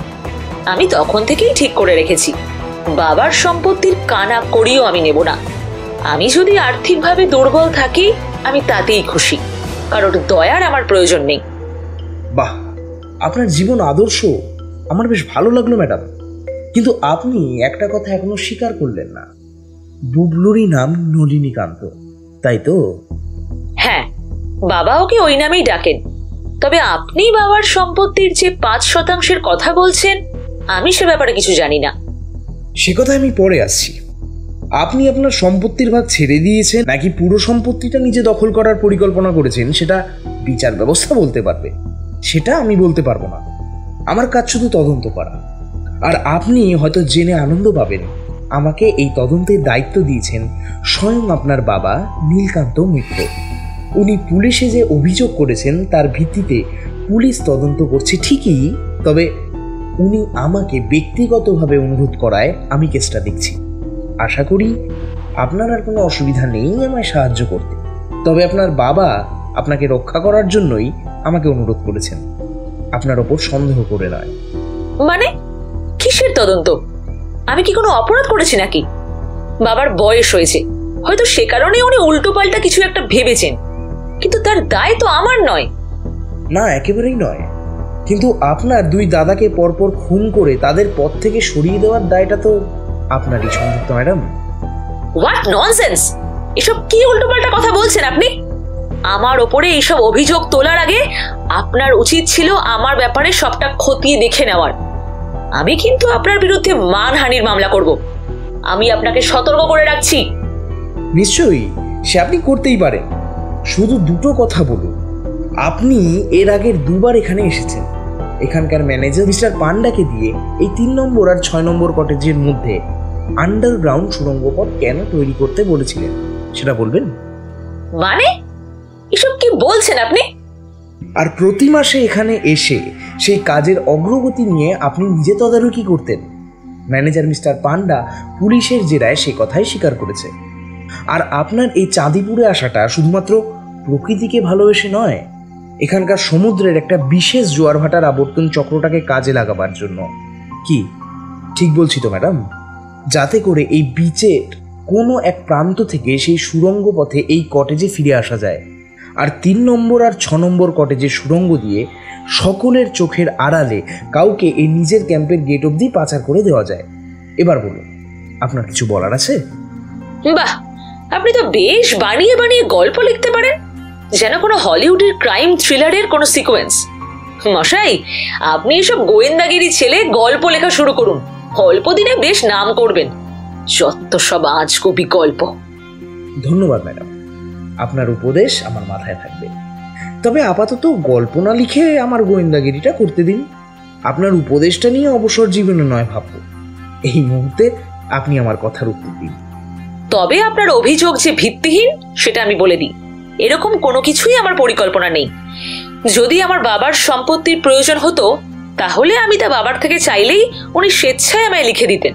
আমি তখন থেকেই ঠিক করে রেখেছি, বাবার সম্পত্তির কানা করিও আমি নেব না। আমি যদি আর্থিকভাবে দুর্বল থাকি, আমি তাতেই খুশি, কারণ দয়ার আমার প্রয়োজন নেই। বাহ, আপনার জীবন আদর্শ আমার বেশ ভালো লাগলো ম্যাডাম। কিন্তু আপনি একটা কথা এখনো স্বীকার করলেন না, বুবলুরই নাম নলিনীকান্ত, তাই তো? হ্যাঁ, বাবা ওকে ওই নামেই ডাকেন। তবে আপনি বাবার সম্পত্তির যে 5% কথা বলছেন, আমি সে ব্যাপারে কিছু জানি না। সে কথা আমি পরে আসছি। আপনি আপনার সম্পত্তির ভাগ ছেড়ে দিয়েছেন নাকি পুরো সম্পত্তিটা নিজে দখল করার পরিকল্পনা করেছেন, সেটা বিচার ব্যবস্থা বলতে পারবে, সেটা আমি বলতে পারবো না। আমার কাজ শুধু তদন্ত করা। আর আপনি হয়তো জেনে আনন্দ পাবেন, আমাকে এই তদন্তের দায়িত্ব দিয়েছেন স্বয়ং আপনার বাবা নীলকান্ত মৈত্র। উনি পুলিশে যে অভিযোগ করেছেন তার ভিত্তিতে পুলিশ তদন্ত করছে ঠিকই, তবে উনি আমাকে ব্যক্তিগতভাবে অনুরোধ করায় আমি কেসটা দেখছি। আশা করি আপনার আর কোনো অসুবিধা নেই আমায় সাহায্য করতে। তবে আপনার বাবা আপনাকে রক্ষা করার জন্যই আমাকে অনুরোধ করেছেন, আপনার ওপর সন্দেহ করে নয়। মানে কিসের তদন্ত? আমি কি কোনো অপরাধ করেছি নাকি? বাবার বয়স হয়েছে, হয়তো সে কারণে উনি উল্টো পাল্টা কিছু একটা ভেবেছেন, কিন্তু তার দায় তো আমার নয়। না, একেবারেই নয়। কিন্তু আপনার 2 দাদাকে পরপর খুন করে তাদের পথ থেকে সরিয়ে দেওয়ার দায়টা তো আপনারই সংযুক্ত ম্যাডাম। What nonsense! এসব কি উল্টোপাল্টা কথা বলছেন আপনি? আমার ওপরে এইসব অভিযোগ তোলার আগে আপনার উচিত ছিল আমার ব্যাপারে সবটা খতিয়ে দেখে নেওয়ার। আমি কিন্তু আপনার বিরুদ্ধে মানহানির মামলা করব। আমি আপনাকে সতর্ক করে রাখছি। নিশ্চয়ই, সে আপনি করতেই পারেন। শুধু 2টো কথা বলুন, আপনি এর আগের 2বার এখানে এসেছেন। এখানকার ম্যানেজার মিস্টার পান্ডাকে দিয়ে এই 3 নম্বর আর 6 নম্বর কটেজের মধ্যে আন্ডারগ্রাউন্ড সুড়ঙ্গ পথ কেন তৈরি করতে বলেছিলেন, সেটা বলবেন? মানে এসব কি বলছেন আপনি? আর প্রতি মাসে এখানে এসে সেই কাজের অগ্রগতি নিয়ে আপনি নিজে তদারকি করতেন। ম্যানেজার মিস্টার পান্ডা পুলিশের জেরায় সে কথাই স্বীকার করেছে। আর আপনার এই চাঁদিপুরে আসাটা শুধুমাত্র প্রকৃতিকে ভালোবেসে নয়, এখানকার সমুদ্রের একটা বিশেষ জোয়ার ভাটার আবর্তন চক্রটাকে কাজে লাগাবার জন্য। কি ঠিক বলছি তো ম্যাডাম? যাতে করে এই বিচের কোনো এক প্রান্ত থেকে সেই সুড়ঙ্গ পথে এই কটেজে ফিরে আসা যায়, আর 3 নম্বর আর 6 নম্বর কটেজের সুড়ঙ্গ দিয়ে সকলের চোখের আড়ালে কাউকে এই নিজের ক্যাম্পের গেট অবধি পাচার করে দেওয়া যায়। এবার বলুন, আপনার কিছু বলার আছে? বাহ, আপনি তো বেশ বানিয়ে বানিয়ে গল্প লিখতে পারেন, যেন কোনো হলিউডের ক্রাইম থ্রিলারের কোনো সিকোয়েন্স। মশাই, আপনি এসব গোয়েন্দাগিরি ছেলে গল্প লেখা শুরু করুন, অল্প দিনে বেশ নাম করবেন। যত সব আজগুবি গল্প। ধন্যবাদ ম্যাডাম, আপনার উপদেশ আমার মাথায় থাকবে। তবে আপাতত গল্প না লিখে আমার গোয়েন্দাগিরিটা করতে দিন। আপনার উপদেশটা নিয়ে অবসর জীবনে নয় ভাবব, এই মুহূর্তে আপনি আমার কথার উত্তর দিন। তবে আপনার অভিযোগ যে ভিত্তিহীন সেটা আমি বলে দিই, এরকম কোনো কিছুই আমার পরিকল্পনা নেই। যদি আমার বাবার সম্পত্তির প্রয়োজন হতো তাহলে আমি তা বাবার থেকে চাইলেই উনি স্বেচ্ছায় আমায় লিখে দিতেন,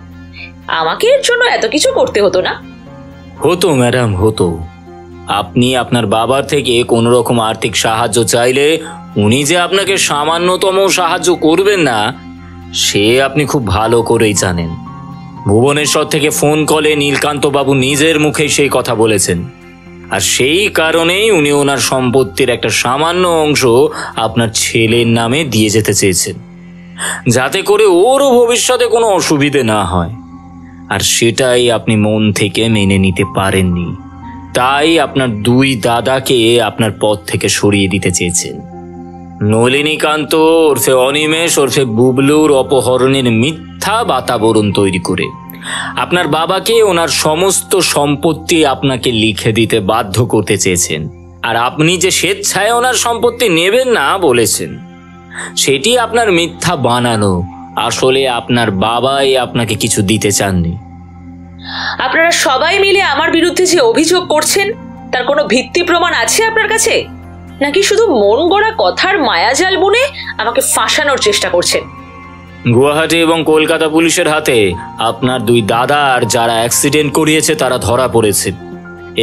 আমাকে এর জন্য এত কিছু করতে হতো না। হতো ম্যাডাম, হতো। আপনি আপনার বাবার থেকে কোনো রকম আর্থিক সাহায্য চাইলে উনি যে আপনাকে সামান্যতম সাহায্য করবেন না সে আপনি খুব ভালো করেই জানেন। ভুবনেশ্বর থেকে ফোন কলে নীলকান্ত বাবু নিজের মুখেই সেই কথা বলেছেন, আর সেই কারণেই উনি ওনার সম্পত্তির একটা সামান্য অংশ আপনার ছেলের নামে দিয়ে যেতে চেয়েছেন, যাতে করে ওরও ভবিষ্যতে কোনো অসুবিধে না হয়। আর সেটাই আপনি মন থেকে মেনে নিতে পারেননি, তাই আপনার 2 দাদাকে আপনার পদ থেকে সরিয়ে দিতে চেয়েছেন। নলিনীকান্ত ওরফে অনিমেষ ওরফে বুবলুর অপহরণের মিথ্যা বাতাবরণ তৈরি করে আপনার বাবাকে ওনার সমস্ত সম্পত্তি আপনাকে লিখে দিতে বাধ্য করতে চেয়েছেন। আর আপনি যে স্বেচ্ছায় ওনার সম্পত্তি নেবেন না বলেছেন, সেটি আপনার মিথ্যা বানানো। আসলে আপনার বাবাই আপনাকে কিছু দিতে চাননি। আপনারা সবাই মিলে আমার বিরুদ্ধে যে অভিযোগ করছেন তার কোনো ভিত্তি প্রমাণ আছে আপনার কাছে, নাকি শুধু মন গড়া কথার মায়াজাল বুনে আমাকে ফাঁসানোর চেষ্টা করছেন? গুয়াহাটি এবং কলকাতা পুলিশের হাতে আপনার 2 দাদার যারা অ্যাক্সিডেন্ট করিয়েছে তারা ধরা পড়েছে,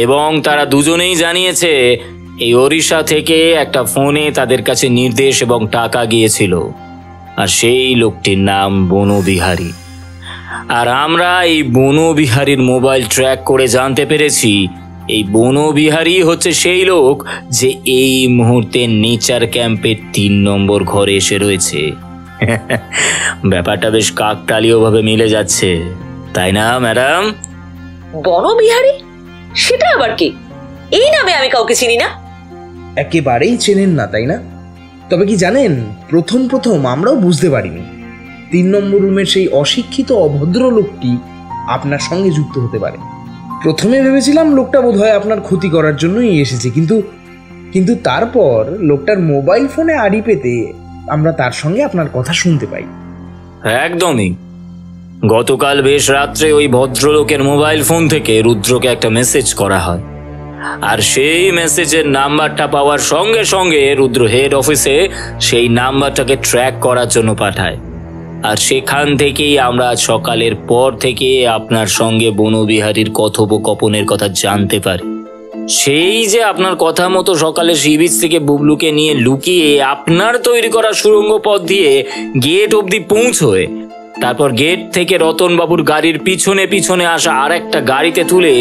এবং তারা দুজনেই জানিয়েছে এই ওড়িশা থেকে একটা ফোনে তাদের কাছে নির্দেশ এবং টাকা গিয়েছিল, আর সেই লোকটির নাম বনবিহারী। আর আমরা এই বনবিহারীর মোবাইল ট্র্যাক করে জানতে পেরেছি এই বনবিহারী হচ্ছে সেই লোক যে এই মুহূর্তে নেচার ক্যাম্পের 3 নম্বর ঘরে এসে রয়েছে। ব্যাপারটা বেশ কাকতালীয় ভাবে মিলে যাচ্ছে, তাই না ম্যাডাম? বনবিহারী? সেটা আবার কি? এই নামে আমি কাউকে চিনি না। একেবারেই চেনেন না, তাই না? তবে কি জানেন, প্রথম আমরাও বুঝতে পারিনি 3 নম্বর রুমের সেই অশিক্ষিত অভদ্র লোকটি আপনার সঙ্গে যুক্ত হতে পারে। প্রথমে ভেবেছিলাম লোকটা বোধহয় আপনার ক্ষতি করার জন্যই এসেছে, কিন্তু তারপর লোকটার মোবাইল ফোনে আড়ি পেতে আমরা তার সঙ্গে আপনার কথা শুনতে পাই। একদমই। গতকাল বেশ রাত্রে ওই ভদ্রলোকের মোবাইল ফোন থেকে রুদ্রকে একটা মেসেজ করা হয়, আর সেই মেসেজের নাম্বারটা পাওয়ার সঙ্গে সঙ্গে রুদ্র হেড অফিসে সেই নাম্বারটাকে ট্র্যাক করার জন্য পাঠায়। আর সেখান থেকেই আমরা সকালের পর থেকে আপনার সঙ্গে বনবিহারীর কথোপকথনের কথা জানতে পারি। সেই যে আপনার কথা মতো সকালে সি বিচ থেকে বুবলুকে নিয়ে লুকিয়ে আপনার তৈরি করা সুড়ঙ্গ পথ দিয়ে গেট অবধি পৌঁছয়, তারপর গেট থেকে রতনবাবুর গাড়ির পিছনে পিছনে আসা আর একটা গাড়িতে তুলে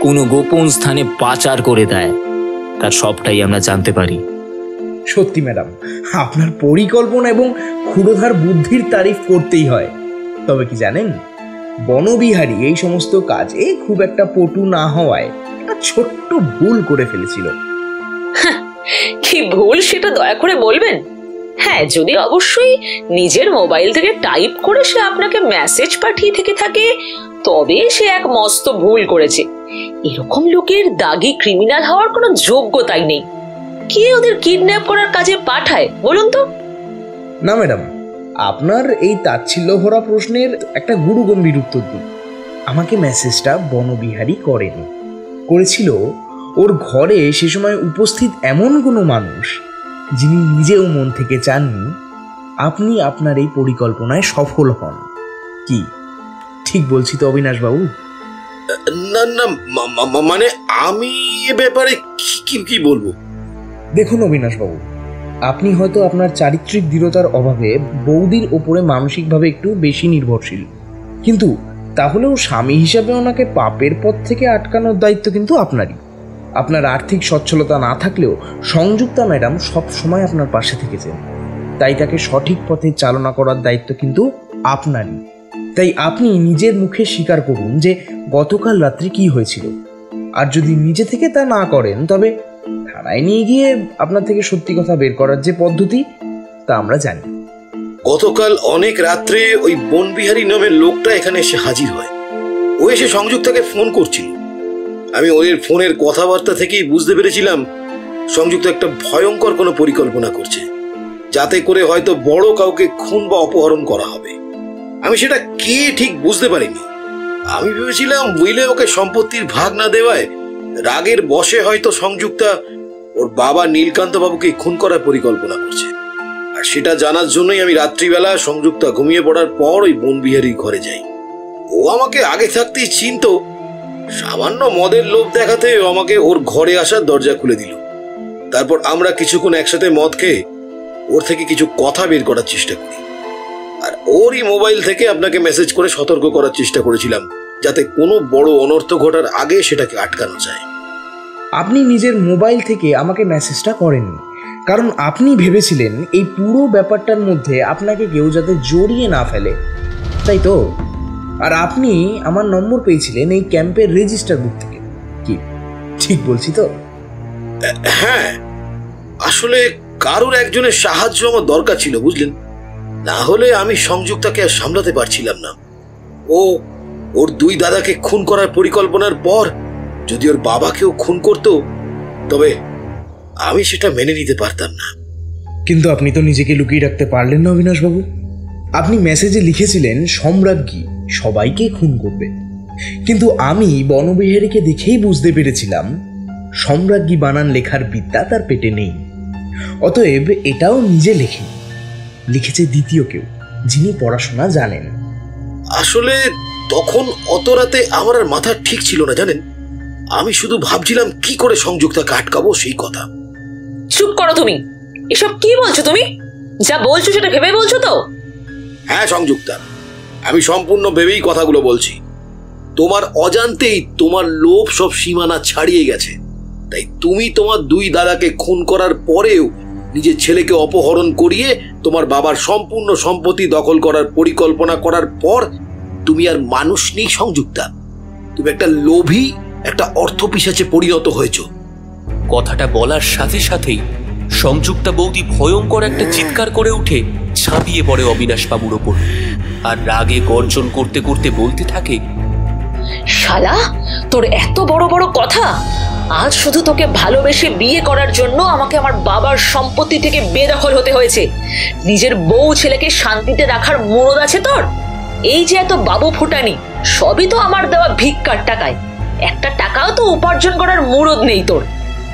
কোনো গোপন স্থানে পাচার করে দেয়, তার সবটাই আমরা জানতে পারি। সত্যি ম্যাডাম, আপনার পরিকল্পনা এবং ক্ষুরধার বুদ্ধির তারিফ করতেই হয়। তবে কি জানেন, বনবিহারী এই সমস্ত কাজে খুব একটা পটু না হওয়ায় একটা ছোট্ট ভুল করে ফেলেছিল। কি ভুল সেটা দয়া করে বলবেন? হ্যাঁ, যদি অবশ্যই নিজের মোবাইল থেকে টাইপ করে সে আপনাকে মেসেজ পাঠিয়ে থেকে থাকে তবে সে এক মস্ত ভুল করেছে। এরকম লোকের দাগি ক্রিমিনাল হওয়ার কোনো যোগ্যতাই নেই। কে ওদের কিডন্যাপ করার কাজে পাঠায় বলুন তো? না ম্যাডাম, আপনার এই তাচ্ছিল্য ভরা প্রশ্নের একটা গুরুগম্ভীর উত্তর দিন। আমাকে মেসেজটা বনবিহারী করেনি, করেছিল ওর ঘরে সে সময় উপস্থিত এমন কোনো মানুষ যিনি নিজেও মন থেকে চাননি আপনি আপনার এই পরিকল্পনায় সফল হন। কি ঠিক বলছি তো অবিনাশবাবু? না না, মানে আমি এ ব্যাপারে কি বলবো? দেখুন অবিনাশবাবু, আপনি হয়তো আপনার চারিত্রিক দৃঢ়তার অভাবে বৌদির ওপরে মানসিকভাবে একটু বেশি নির্ভরশীল, কিন্তু তাহলেও স্বামী হিসাবে ওনাকে পাপের পথ থেকে আটকানোর দায়িত্ব কিন্তু আপনারই। আপনার আর্থিক সচ্ছলতা না থাকলেও সংযুক্তা ম্যাডাম সব সময় আপনার পাশে থেকেছেন, তাই তাকে সঠিক পথে চালনা করার দায়িত্ব কিন্তু আপনারই। তাই আপনি নিজের মুখে স্বীকার করুন যে গতকাল রাত্রে কি হয়েছিল। আর যদি নিজে থেকে তা না করেন তবে থানায় নিয়ে গিয়ে আপনার থেকে সত্যি কথা বের করার যে পদ্ধতি তা আমরা জানি। গতকাল অনেক রাত্রে ওই বনবিহারী নামের লোকটা এখানে এসে হাজির হয়। ও এসে সংযুক্তাকে ফোন করছিল। আমি ওর ফোনের কথাবার্তা থেকেই বুঝতে পেরেছিলাম সংযুক্ত একটা ভয়ঙ্কর কোনো পরিকল্পনা করছে, যাতে করে হয়তো বড় কাউকে খুন বা অপহরণ করা হবে। আমি সেটা কে ঠিক বুঝতে পারিনি। আমি ভেবেছিলাম উইলে ওকে সম্পত্তির ভাগ না দেওয়ায় রাগের বশে হয়তো সংযুক্তা ওর বাবা নীলকান্ত বাবুকে খুন করার পরিকল্পনা করছে। আর সেটা জানার জন্যই আমি রাত্রিবেলা সংযুক্তা ঘুমিয়ে পড়ার পর ওই বনবিহারীর ঘরে যাই। ও আমাকে আগে থাকতেই চিনত। সামান্য মদের লোভ দেখাতে ও আমাকে ওর ঘরে আসার দরজা খুলে দিল। তারপর আমরা কিছুক্ষণ একসাথে মদ খেয়ে ওর থেকে কিছু কথা বের করার চেষ্টা করি। আর ওরই মোবাইল থেকে আপনাকে মেসেজ করে সতর্ক করার চেষ্টা করেছিলাম, যাতে কোনো বড় অনর্থ ঘটার আগে সেটাকে আটকানো যায়। আপনি নিজের মোবাইল থেকে আমাকে মেসেজটা করেননি, কারণ আপনি ভেবেছিলেন এই পুরো ব্যাপারটার মধ্যে আপনাকে কেউ যাতে জড়িয়ে না ফেলে, তাই তো? আর আপনি আমার নম্বর পেয়েছিলেন এই ক্যাম্পের রেজিস্টার বুক থেকে। কি ঠিক বলছি তো? হ্যাঁ, আসলে কারোর একজনের সাহায্য আমার দরকার ছিল, বুঝলেন? না হলে আমি সংযুক্তাকে আর সামলাতে পারছিলাম না। ওর দুই দাদাকে খুন করার পরিকল্পনার পর যদি ওর বাবাকেও খুন করত, তবে আমি সেটা মেনে নিতে পারতাম না। কিন্তু আপনি তো নিজেকে লুকিয়ে রাখতে পারলেন না অবিনাশবাবু। আপনি মেসেজে লিখেছিলেন সম্রাজ্ঞী সবাইকে খুন করবে, কিন্তু আমি বনবিহারীকে দেখেই বুঝতে পেরেছিলাম সম্রাজ্ঞী বানান লেখার বিদ্যা তার পেটে নেই। অতএব এটাও নিজে লেখেনি, লিখেছে দ্বিতীয় কেউ যিনি পড়াশোনা জানেন। আসলে তখন অত রাতে আমার আর মাথা ঠিক ছিল না, জানেন। আমি শুধু ভাবছিলাম কি করে সংযুক্তাকে আটকাবো সেই কথা। চুপ করো তুমি। এসব কি বলছো তুমি? যা বলছো সেটা ভেবে বলছো তো? হ্যাঁ সংযুক্তা, আমি সম্পূর্ণ ভেবেই কথাগুলো বলছি। তোমার অজান্তেই তোমার লোভ সব সীমানা ছাড়িয়ে গেছে। তাই তুমি তোমার দুই দাদাকে খুন করার পরেও নিজের ছেলেকে অপহরণ করিয়ে তোমার বাবার সম্পূর্ণ সম্পত্তি দখল করার পরিকল্পনা করার পর তুমি আর মানুষ নেই সংযুক্তা। তুমি একটা লোভী, একটা অর্থপিশাচে পরিণত হয়েছো। কথাটা বলার সাথে সাথেই সংযুক্তা বৌদি ভয়ঙ্কর একটা চিৎকার করে উঠে ঝাঁপিয়ে পড়ে অবিনাশবাবুর ওপর, আর রাগে গর্জন করতে করতে বলতে থাকে, শালা, তোর এত বড় বড় কথা! আজ শুধু তোকে ভালোবেসে বিয়ে করার জন্য আমাকে আমার বাবার সম্পত্তি থেকে বেদখল হতে হয়েছে। নিজের বউ ছেলেকে শান্তিতে রাখার মুরদ আছে তোর? এই যে এত বাবু ফুটানি, সবই তো আমার দেওয়া ভিক্ষার টাকায়। একটা টাকাও তো উপার্জন করার মুরদ নেই তোর।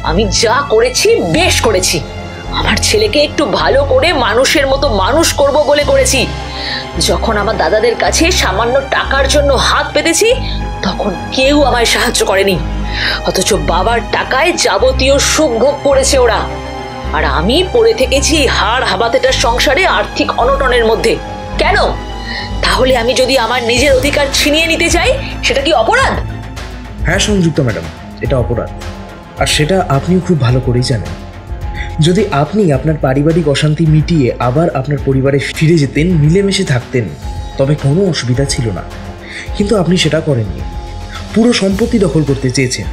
আমি যা করেছি বেশ করেছি। আমার ছেলেকে একটু ভালো করে মানুষের মতো মানুষ করব বলে করেছি। যখন আমার দাদাদের কাছে সামান্য টাকার জন্য হাত পেতেছি, তখন কেউ আমায় সাহায্য করেনি। অথচ বাবার টাকায় যাবতীয় সুখ ভোগ করেছে ওরা, আর আমি পড়ে থেকেছি হাড় হাবাতেটার সংসারে আর্থিক অনটনের মধ্যে। কেন? তাহলে আমি যদি আমার নিজের অধিকার ছিনিয়ে নিতে চাই, সেটা কি অপরাধ? হ্যাঁ সংযুক্তা ম্যাডাম, এটা অপরাধ, আর সেটা আপনিও খুব ভালো করেই জানেন। যদি আপনি আপনার পারিবারিক অশান্তি মিটিয়ে আবার আপনার পরিবারে ফিরে যেতেন, মিলেমিশে থাকতেন, তবে কোনো অসুবিধা ছিল না। কিন্তু আপনি সেটা করেননি। পুরো সম্পত্তি দখল করতে চেয়েছেন।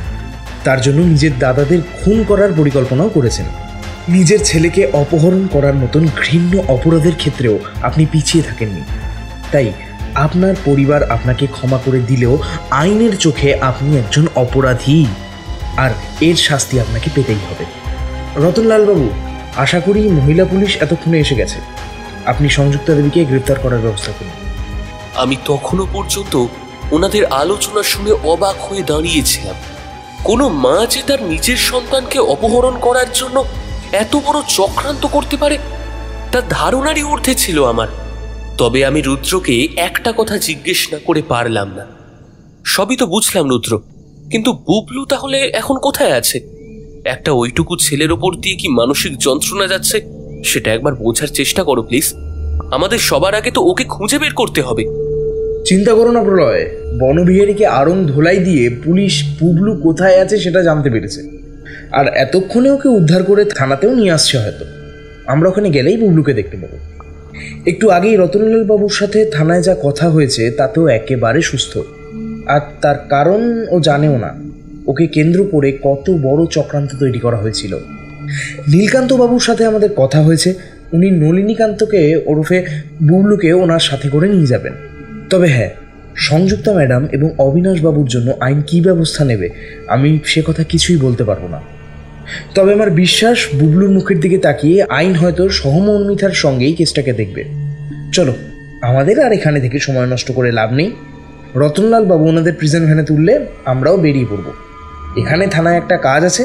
তার জন্য নিজের দাদাদের খুন করার পরিকল্পনাও করেছেন। নিজের ছেলেকে অপহরণ করার মতন ঘৃণ্য অপরাধের ক্ষেত্রেও আপনি পিছিয়ে থাকেননি। তাই আপনার পরিবার আপনাকে ক্ষমা করে দিলেও আইনের চোখে আপনি একজন অপরাধী, আর এর শাস্তি আপনাকে পেতেই হবে। রতনলাল বাবু, আশা করি মহিলা পুলিশ এতক্ষণে এসে গেছে। আপনি সংযুক্তা দেবীকে গ্রেফতার করার ব্যবস্থা করুন। আমি তখনও পর্যন্ত ওনাদের আলোচনা শুনে অবাক হয়ে দাঁড়িয়েছিলাম। কোনো মা যে তার নিজের সন্তানকে অপহরণ করার জন্য এত বড় চক্রান্ত করতে পারে, তার ধারণারই ঊর্ধ্বে ছিল আমার। তবে আমি রুদ্রকে একটা কথা জিজ্ঞেস না করে পারলাম না। সবই তো বুঝলাম রুদ্র, কিন্তু বুবলু তাহলে এখন কোথায় আছে? একটা ওইটুকু ছেলের ওপর দিয়ে কি মানসিক যন্ত্রণা যাচ্ছে, সেটা একবার বোঝার চেষ্টা করো প্লিজ। আমাদের সবার আগে তো ওকে খুঁজে বের করতে হবে। চিন্তা করো না প্রলয়, বনবিহারীকে আড়ং ধোলাই দিয়ে পুলিশ বুবলু কোথায় আছে সেটা জানতে পেরেছে, আর এতক্ষণে ওকে উদ্ধার করে থানাতেও নিয়ে আসছে হয়তো। আমরা ওখানে গেলেই বুবলুকে দেখতে পাবো। একটু আগেই রতনলাল বাবুর সাথে থানায় যা কথা হয়েছে তাতেও একেবারে সুস্থ, আর তার কারণ ও জানেও না। ওকে কেন্দ্র করে কত বড় চক্রান্ত তৈরি করা হয়েছিল। নীলকান্ত বাবুর সাথে আমাদের কথা হয়েছে, উনি নলিনীকান্তকে ওরফে বুবলুকে ওনার সাথে করে নিয়ে যাবেন। তবে হ্যাঁ, সংযুক্তা ম্যাডাম এবং অবিনাশ বাবুর জন্য আইন কী ব্যবস্থা নেবে আমি সে কথা কিছুই বলতে পারবো না। তবে আমার বিশ্বাস বুবলুর মুখের দিকে তাকিয়ে আইন হয়তো সহমর্মিতার সঙ্গেই কেসটাকে দেখবে। চলো, আমাদের আর এখানে থেকে সময় নষ্ট করে লাভ নেই। রতনলাল বাবু ওনাদের প্রিজন ভ্যানে তুললে আমরাও বেরিয়ে পড়ব। এখানে থানায় একটা কাজ আছে,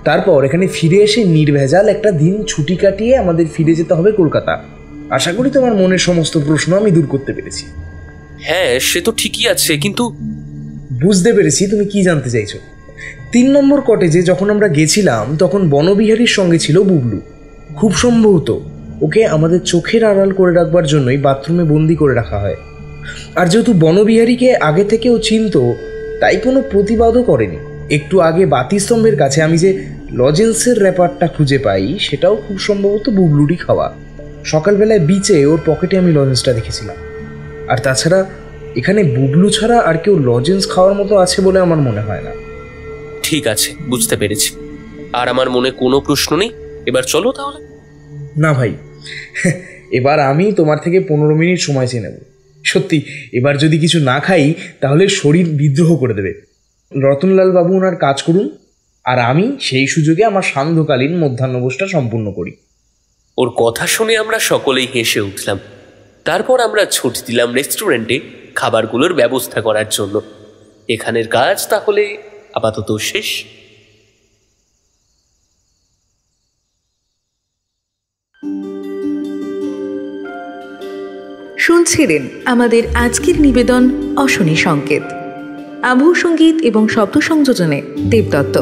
তারপর এখানে ফিরে এসে নির্ভেজাল একটা দিন ছুটি কাটিয়ে আমাদের ফিরে যেতে হবে কলকাতা। আশা করি তোমার মনের সমস্ত প্রশ্ন আমি দূর করতে পেরেছি। হ্যাঁ, সে তো ঠিকই আছে, কিন্তু বুঝতে পেরেছি তুমি কি জানতে চাইছো। 3 নম্বর কটেজে যখন আমরা গেছিলাম তখন বনবিহারীর সঙ্গে ছিল বুবলু। খুব সম্ভবত ওকে আমাদের চোখের আড়াল করে রাখবার জন্যই বাথরুমে বন্দি করে রাখা হয়। আর যেহেতু বনবিহারীকে আগে থেকেও চিনত, তাই কোনো প্রতিবাদও করেনি। একটু আগে বাতিস্তম্ভের কাছে আমি যে লজেন্সের র্যাপারটা খুঁজে পাই সেটাও খুব সম্ভবত বুবলুরই খাওয়া। সকালবেলায় বিচে ওর পকেটে আমি লজেন্সটা দেখেছিলাম। আর তাছাড়া এখানে বুবলু ছাড়া আর কেউ লজেন্স খাওয়ার মতো আছে বলে আমার মনে হয় না। ঠিক আছে, বুঝতে পেরেছি। আর আমার মনে কোনো প্রশ্ন নেই। এবার চলো তাহলে। না ভাই, এবার আমি তোমার থেকে 15 মিনিট সময় চেয়ে নেব। সত্যি, এবার যদি কিছু না খাই তাহলে শরীর বিদ্রোহ করে দেবে। রতনলাল বাবু ওনার কাজ করুন, আর আমি সেই সুযোগে আমার সান্ধ্যকালীন মধ্যাহ্নভোজটা সম্পূর্ণ করি। ওর কথা শুনে আমরা সকলেই হেসে উঠলাম। তারপর আমরা ছুট দিলাম রেস্টুরেন্টে খাবারগুলোর ব্যবস্থা করার জন্য। এখানের কাজ তাহলে আপাতত শেষ। শুনছিলেন আমাদের আজকের নিবেদন অশনি সংকেত। আবহ সঙ্গীত এবং শব্দ সংযোজনে দেবদত্ত।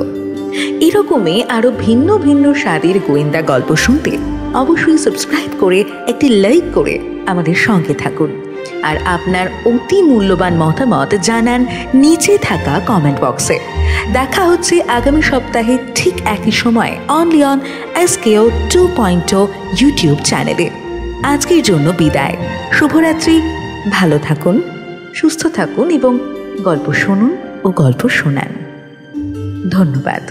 এরকমই আরও ভিন্ন ভিন্ন স্বাদের গোয়েন্দা গল্প শুনতে অবশ্যই সাবস্ক্রাইব করে একটি লাইক করে আমাদের সঙ্গে থাকুন। আর আপনার অতি মূল্যবান মতামত জানান নিচে থাকা কমেন্ট বক্সে। দেখা হচ্ছে আগামী সপ্তাহে ঠিক একই সময় অনলি অন SKO 2.0 ইউটিউব চ্যানেলে। আজকের জন্য বিদায়। শুভরাত্রি। ভালো থাকুন, সুস্থ থাকুন এবং গল্প শুনুন ও গল্প শোনান। ধন্যবাদ।